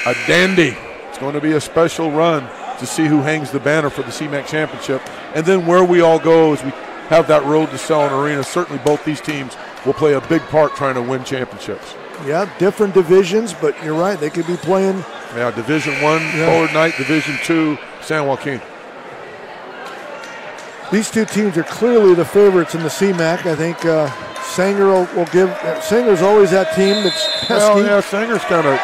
a dandy. It's going to be a special run to see who hangs the banner for the CMAC championship, and then where we all go as we have that road to Selland Arena. Certainly both these teams will play a big part trying to win championships. Yeah, different divisions, but you're right, they could be playing. Yeah, Division I, Bullard Knight, Division II, San Joaquin. These two teams are clearly the favorites in the CMAC. I think Sanger will give. Sanger's always that team that's pesky. Well, yeah, Sanger's kind of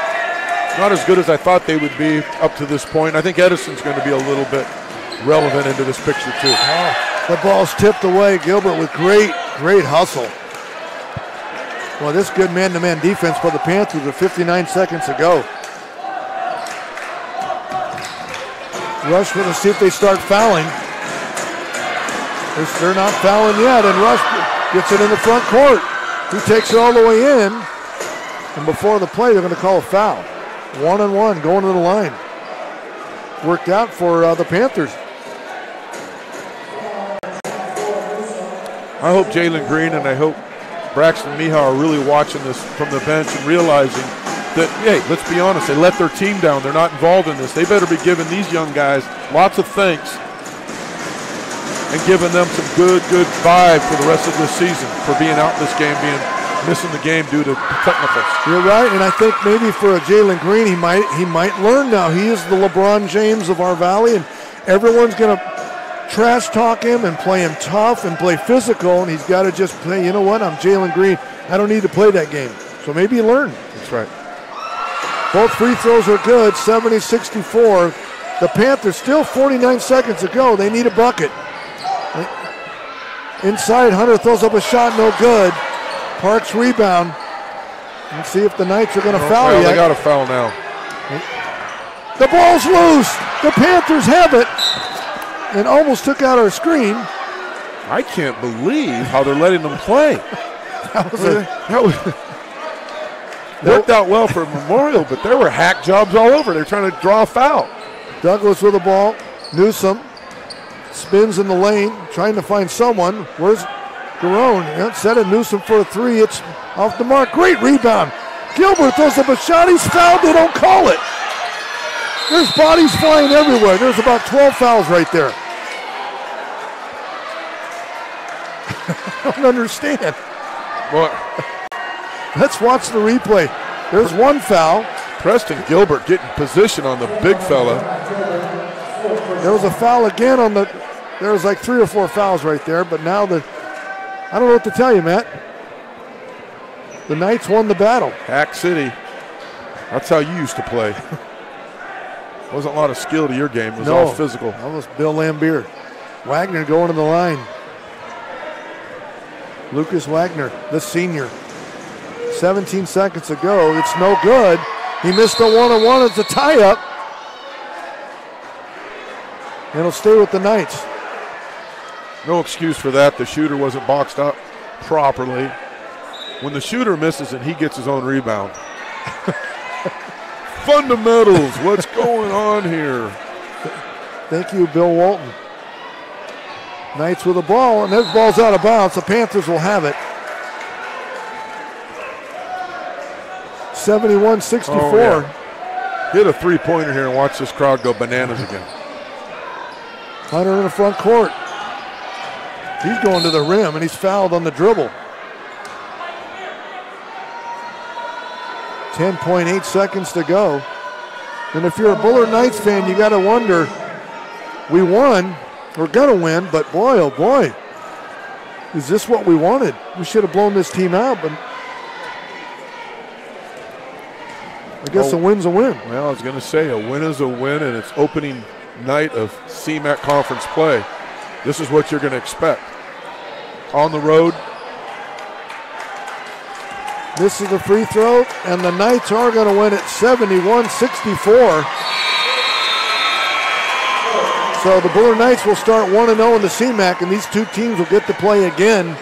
not as good as I thought they would be up to this point. I think Edison's going to be a little bit relevant into this picture too. Oh, the ball's tipped away. Gilbert with great hustle. Well, this good man-to-man defense for the Panthers with 59 seconds to go. Rush going to see if they start fouling. They're not fouling yet, and Rush gets it in the front court. He takes it all the way in, and before the play, they're going to call a foul. 1-on-1 going to the line. Worked out for the Panthers. I hope Jalen Green and I hope Braxton Mihar are really watching this from the bench and realizing that, hey, let's be honest, they let their team down. They're not involved in this. They better be giving these young guys lots of thanks and giving them some good vibe for the rest of this season for being out in this game, missing the game due to technicals. You're right, and I think maybe for a Jalen Green, he might learn now. He is the LeBron James of our valley, and everyone's going to trash talk him and play him tough and play physical, and he's got to just play, you know what, I'm Jalen Green. I don't need to play that game. So maybe he learned. That's right. Both free throws are good, 70-64. The Panthers still 49 seconds to go. They need a bucket. Inside, Hunter throws up a shot, no good. Parks rebound. Let's see if the Knights are going to foul yet. They got a foul now. The ball's loose. The Panthers have it and almost took out our screen. I can't believe how they're letting them play. Worked out well for Memorial, but there were hack jobs all over. They're trying to draw a foul. Douglas with the ball. Newsom spins in the lane, trying to find someone. Where's Garone? Set a Newsom for a three. It's off the mark. Great rebound. Gilbert throws up a shot. He's fouled. They don't call it. There's bodies flying everywhere. There's about 12 fouls right there. I don't understand. What? Let's watch the replay. There's one foul. Preston Gilbert getting position on the big fella. There was a foul again on the, there was like 3 or 4 fouls right there, but now I don't know what to tell you, Matt. The Knights won the battle. Hack City. That's how you used to play. Wasn't a lot of skill to your game. It was all physical. That was Bill Lambier. Wagner going to the line. Lucas Wagner, the senior. 17 seconds to go. It's no good. He missed the one-on-one. It's a tie-up. And it'll stay with the Knights. No excuse for that. The shooter wasn't boxed up properly. When the shooter misses and he gets his own rebound. Fundamentals. What's going on here? Thank you, Bill Walton. Knights with the ball, and this ball's out of bounds. The Panthers will have it. 71-64. Oh, yeah. Hit a three-pointer here and watch this crowd go bananas again. Hunter in the front court. He's going to the rim, and he's fouled on the dribble. 10.8 seconds to go. And if you're a Bullard Knights fan, you got to wonder, we won, we're going to win, but boy, oh boy, is this what we wanted? We should have blown this team out, but I guess a win's a win. Well, I was going to say a win is a win, and it's opening night of CMAC conference play. This is what you're going to expect. On the road. This is a free throw, and the Knights are going to win it 71-64. So the Bullard Knights will start 1-0 in the CMAC, and these two teams will get to play again.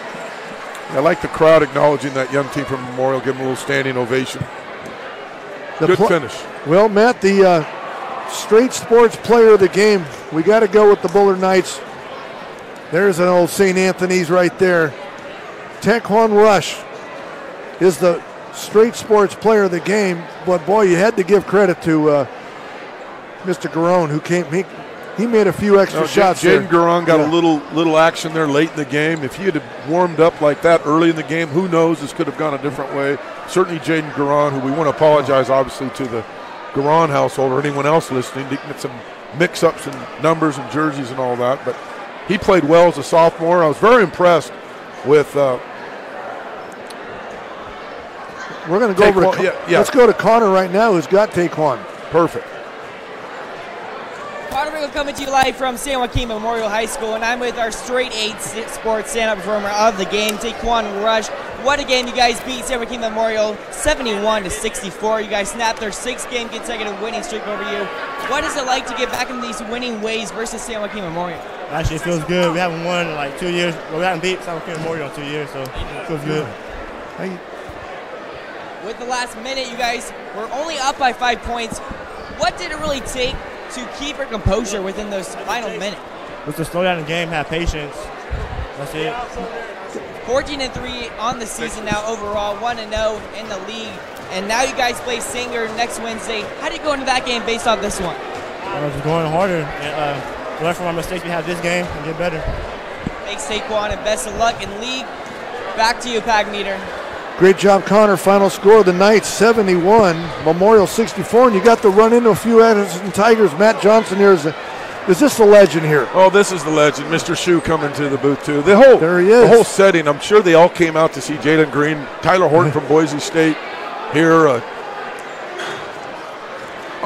I like the crowd acknowledging that young team from Memorial, give them a little standing ovation. Good finish. Well, Matt, the straight sports player of the game, we got to go with the Bullard Knights. There's an old St. Anthony's right there. Taekwon Rush is the straight sports player of the game, but boy, you had to give credit to Mr. Garone, who came. He made a few extra shots. Jaden Garone got a little action there late in the game. If he had warmed up like that early in the game, who knows? This could have gone a different way. Certainly, Jaden Garone, who we want to apologize, obviously, to the Garone household or anyone else listening. Didn't get some mix-ups in numbers and jerseys and all that, but he played well as a sophomore. I was very impressed with. We're going to go over to Let's go to Connor right now, who's got Taekwon. Perfect. Connor coming to you live from San Joaquin Memorial High School, and I'm with our straight 8 sports stand-up performer of the game, Taekwon Rush. What a game. You guys beat San Joaquin Memorial 71-64. You guys snapped their 6-game consecutive winning streak over you. What is it like to get back into these winning ways versus San Joaquin Memorial? Actually, it feels good. We haven't won in like 2 years. Well, we haven't beat San Joaquin Memorial in 2 years, so it feels good. With the last minute, you guys were only up by 5 points. What did it really take to keep your composure within those final minute? Just to slow down the game, have patience. That's it. 14-3 on the season now overall, 1-0 in the league. And now you guys play Sanger next Wednesday. How do you go into that game based off this one? Just going harder and learn from our mistakes we have this game and get better. Thanks, Taekwon, and best of luck in league. Back to you, Pag Meter. Great job, Connor. Final score, the Knights 71, Memorial 64, and you got to run into a few Addison Tigers. Matt Johnson here is this the legend here? Oh, this is the legend. Mr. Shue coming to the booth too. There he is. The whole setting. I'm sure they all came out to see Jalen Green, Tyler Horton from Boise State here.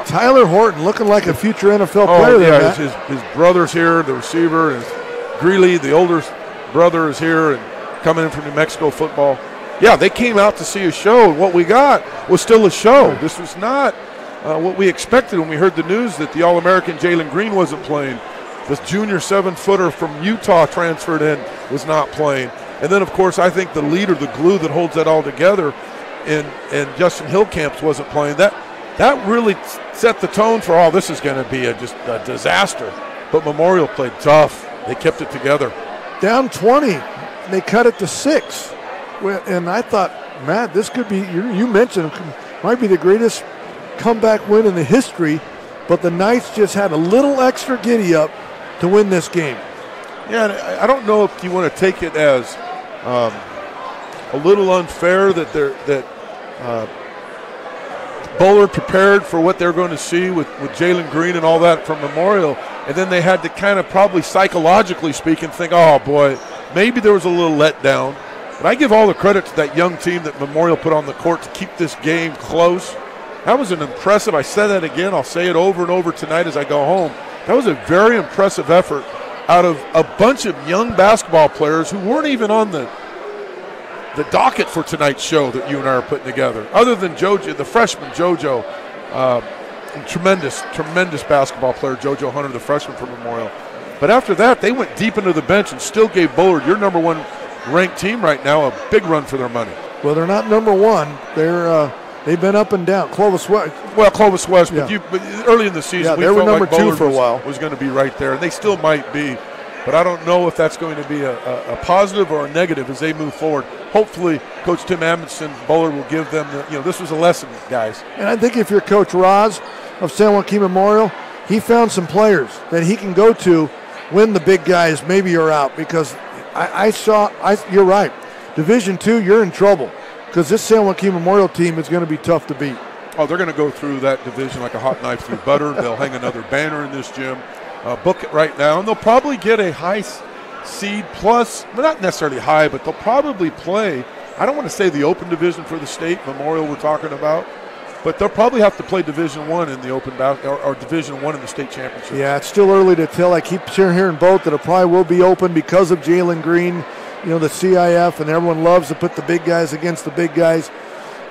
Tyler Horton looking like a future NFL player. Yeah, his brother's here, the receiver, and Greeley, the older brother, is here and coming in from New Mexico football. Yeah, they came out to see a show, and what we got was still a show. This was not what we expected when we heard the news that the All-American Jalen Green wasn't playing. This junior 7-footer from Utah transferred in was not playing. And then, of course, I think the leader, the glue that holds that all together and Justin Hillcamps wasn't playing. That really set the tone for, oh, this is going to be just a disaster. But Memorial played tough. They kept it together. Down 20, they cut it to 6. And I thought, Matt, this could be, you mentioned, might be the greatest comeback win in the history, but the Knights just had a little extra giddy up to win this game. Yeah, I don't know if you want to take it as a little unfair that Bullard prepared for what they're going to see with Jalen Green and all that from Memorial, and then they had to kind of probably psychologically speaking think, oh boy, maybe there was a little letdown. But I give all the credit to that young team that Memorial put on the court to keep this game close. That was an impressive, I said that again, I'll say it over and over tonight as I go home. That was a very impressive effort out of a bunch of young basketball players who weren't even on the docket for tonight's show that you and I are putting together. Other than JoJo, the freshman JoJo, tremendous basketball player, JoJo Hunter, the freshman from Memorial. But after that, they went deep into the bench and still gave Bullard, your number one ranked team right now, a big run for their money. Well, they're not number one. They've been up and down. Clovis West. Well, Clovis West, yeah. but early in the season, we they were felt number like Bullard 2 for a while. was going to be right there, and they still might be. But I don't know if that's going to be a positive or a negative as they move forward. Hopefully, Coach Tim Amundsen, Bullard will give them, this was a lesson, guys. And I think if you're Coach Roz of San Joaquin Memorial, he found some players that he can go to when the big guys maybe are out. Because you're right. Division II, you're in trouble. Because this San Joaquin Memorial team is going to be tough to beat. Oh, they're going to go through that division like a hot knife through butter. They'll hang another banner in this gym. Book it right now, and they'll probably get a high seed plus, well, not necessarily high, but they'll probably play, I don't want to say the open division for the state, Memorial we're talking about, but they'll probably have to play Division I in the open or Division I in the state championship. Yeah, it's still early to tell. I keep hearing both that it probably will be open because of Jalen Green, the CIF, and everyone loves to put the big guys against the big guys.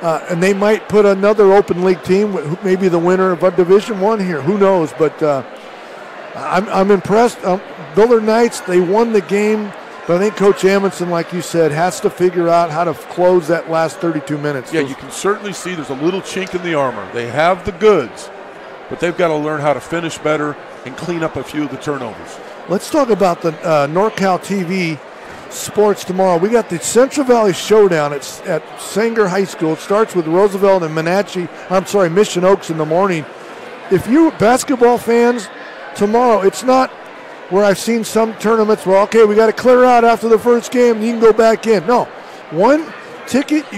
And they might put another open league team, maybe the winner of a Division I here. Who knows? But I'm impressed. Bullard Knights, they won the game, but I think Coach Amundsen, like you said, has to figure out how to close that last 32 minutes. Yeah, you can certainly see there's a little chink in the armor. They have the goods, but they've got to learn how to finish better and clean up a few of the turnovers. Let's talk about the NorCal TV sports tomorrow. We got the Central Valley Showdown at Sanger High School. It starts with Roosevelt and Mission Oaks in the morning. If you're basketball fans, tomorrow, it's not where I've seen some tournaments where, okay, we got to clear out after the first game and you can go back in. No, one ticket,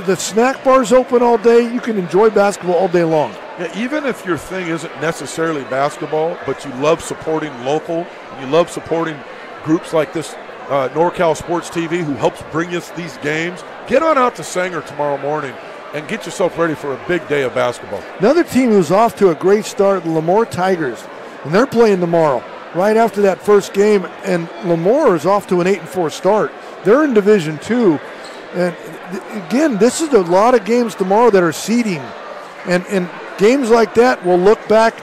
the snack bar's open all day. You can enjoy basketball all day long. Yeah, even if your thing isn't necessarily basketball, but you love supporting local, you love supporting groups like this NorCal Sports TV who helps bring us these games, get on out to Sanger tomorrow morning and get yourself ready for a big day of basketball. Another team who's off to a great start, the Lemoore Tigers, and they're playing tomorrow right after that first game, and Lemoore is off to an 8-4 start. They're in Division II, and again, this is a lot of games tomorrow that are seeding, and games like that we'll look back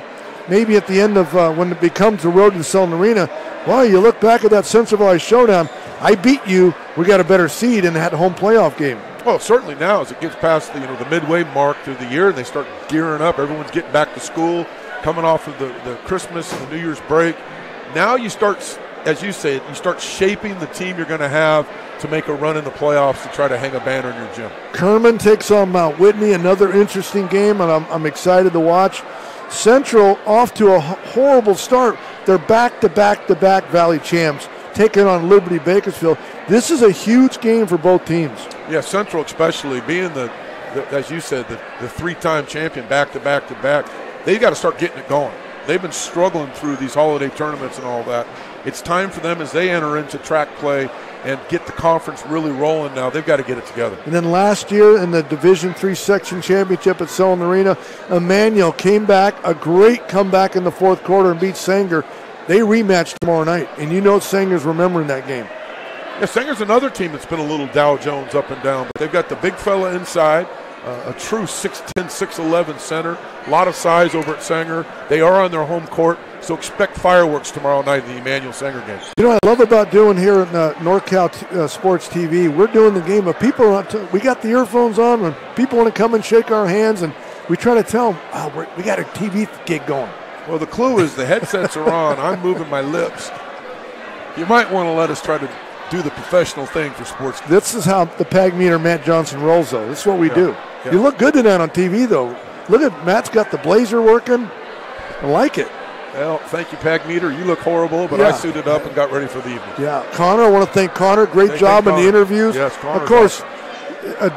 maybe at the end of when it becomes the road to the Selden Arena. Well, you look back at that Central Valley Showdown, I beat you, we got a better seed in that home playoff game. Well, certainly now as it gets past the midway mark through the year and they start gearing up, everyone's getting back to school, coming off of the Christmas and the New Year's break. Now you start, as you say, you start shaping the team you're going to have to make a run in the playoffs to try to hang a banner in your gym. Kerman takes on Mount Whitney, another interesting game, and I'm excited to watch. Central off to a horrible start. They're back-to-back-to-back Valley champs, taking on Liberty Bakersfield. This is a huge game for both teams. Yeah, Central especially being as you said, the three-time champion back-to-back-to-back. They've got to start getting it going. They've been struggling through these holiday tournaments and all that. It's time for them as they enter into track play and get the conference really rolling now. They've got to get it together. And then last year in the Division III section championship at Selden Arena, Emmanuel came back, a great comeback in the fourth quarter and beat Sanger. They rematch tomorrow night, and Sanger's remembering that game. Yeah, Sanger's another team that's been a little Dow Jones up and down, but they've got the big fella inside. a true 6'10", 6'11" center. A lot of size over at Sanger. They are on their home court, so expect fireworks tomorrow night in the Emmanuel Sanger game. You know what I love about doing here in NorCal Sports TV, we're doing the game, but people we got the earphones on when people want to come and shake our hands, and we try to tell them, oh, we got a TV gig going. Well, the clue is the headsets are on. I'm moving my lips. You might want to let us try to do the professional thing for sports. This is how the PAG meter Matt Johnson rolls, though. This is what we do. Yeah. You look good tonight on TV, though. Look at Matt's got the blazer working. I like it. Well, thank you, PAG meter. You look horrible, but I suited up and got ready for the evening. Yeah, Connor, I want to thank Connor. Great job in the interviews. Yes, Connor. Of course,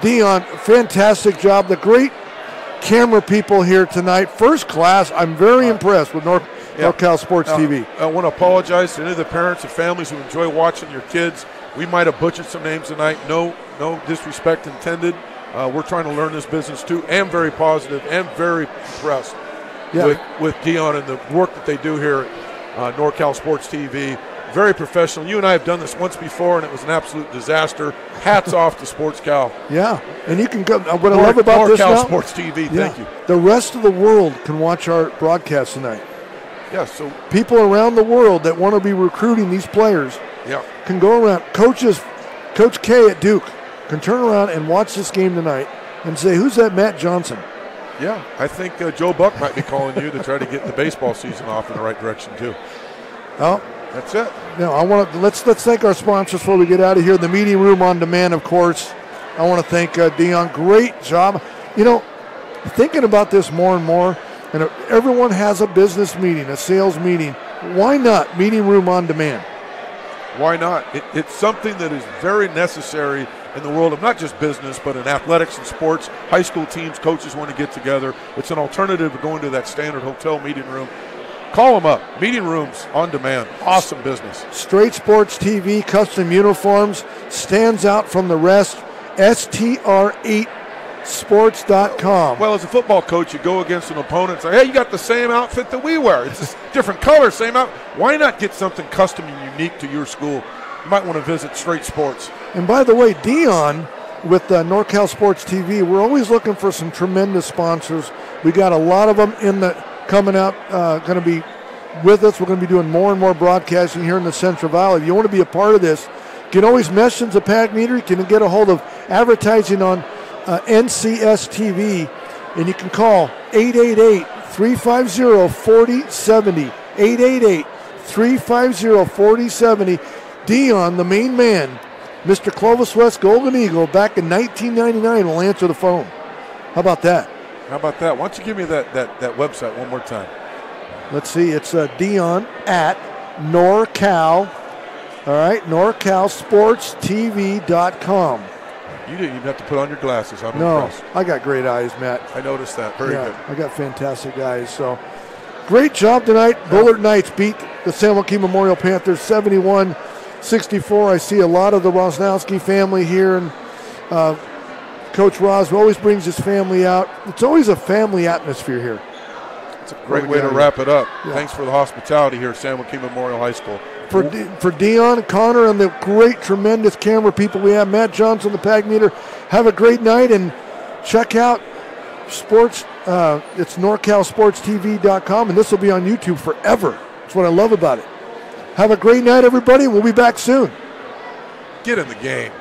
Dion, fantastic job. The great camera people here tonight, first class. I'm very impressed with NorCal Sports TV. I want to apologize to any of the parents and families who enjoy watching your kids. We might have butchered some names tonight. No disrespect intended. We're trying to learn this business too. I'm very positive and very impressed with Dion and the work that they do here at NorCal Sports TV. Very professional. You and I have done this once before, and it was an absolute disaster. Hats off to SportsCal. Yeah, and you can go. What I love about this now, NorCal Sports TV. Thank you. The rest of the world can watch our broadcast tonight. Yeah, so people around the world that want to be recruiting these players can go around. Coach K at Duke can turn around and watch this game tonight and say, who's that Matt Johnson? Yeah, I think Joe Buck might be calling you to try to get the baseball season off in the right direction too. Well, that's it. No, let's thank our sponsors before we get out of here. The Meeting Room on Demand, of course. I want to thank Dion. Great job. You know, thinking about this more and more, and everyone has a business meeting, a sales meeting. Why not Meeting Room on Demand? Why not? It's something that is very necessary in the world of not just business, but in athletics and sports. High school teams, coaches want to get together. It's an alternative to going to that standard hotel meeting room. Call them up. Meeting Rooms on Demand. Awesome business. Straight Sports TV, custom uniforms, stands out from the rest. STR8sports.com. Well, as a football coach, you go against an opponent and say, hey, you got the same outfit that we wear. It's a different color, same outfit. Why not get something custom and unique to your school? You might want to visit Straight Sports. And by the way, Dion, with NorCal Sports TV, we're always looking for some tremendous sponsors. We got a lot of them coming out, going to be with us. We're going to be doing more and more broadcasting here in the Central Valley. If you want to be a part of this, you can always message the PAG meter. You can get a hold of advertising on NCS TV, and you can call 888-350-4070. 888-350-4070. Dion, the main man, Mr. Clovis West Golden Eagle, back in 1999, will answer the phone. How about that? How about that? Why don't you give me that website one more time? Let's see. It's Dion at NorCal. All right, NorCalSportsTV.com. You didn't even have to put on your glasses. I'm impressed. I got great eyes, Matt. I noticed that. Very good. I got fantastic eyes. So, great job tonight. Bullard Knights beat the San Joaquin Memorial Panthers 71-64. I see a lot of the Rosnowski family here, and Coach Roz always brings his family out. It's always a family atmosphere here. It's a great way to wrap it up. Yeah. Thanks for the hospitality here at San Joaquin Memorial High School. For Dion, Connor, and the great, tremendous camera people we have, Matt Johnson, the PAG meter, have a great night, and check out sports. It's NorCalSportsTV.com, and this will be on YouTube forever. That's what I love about it. Have a great night, everybody. We'll be back soon. Get in the game.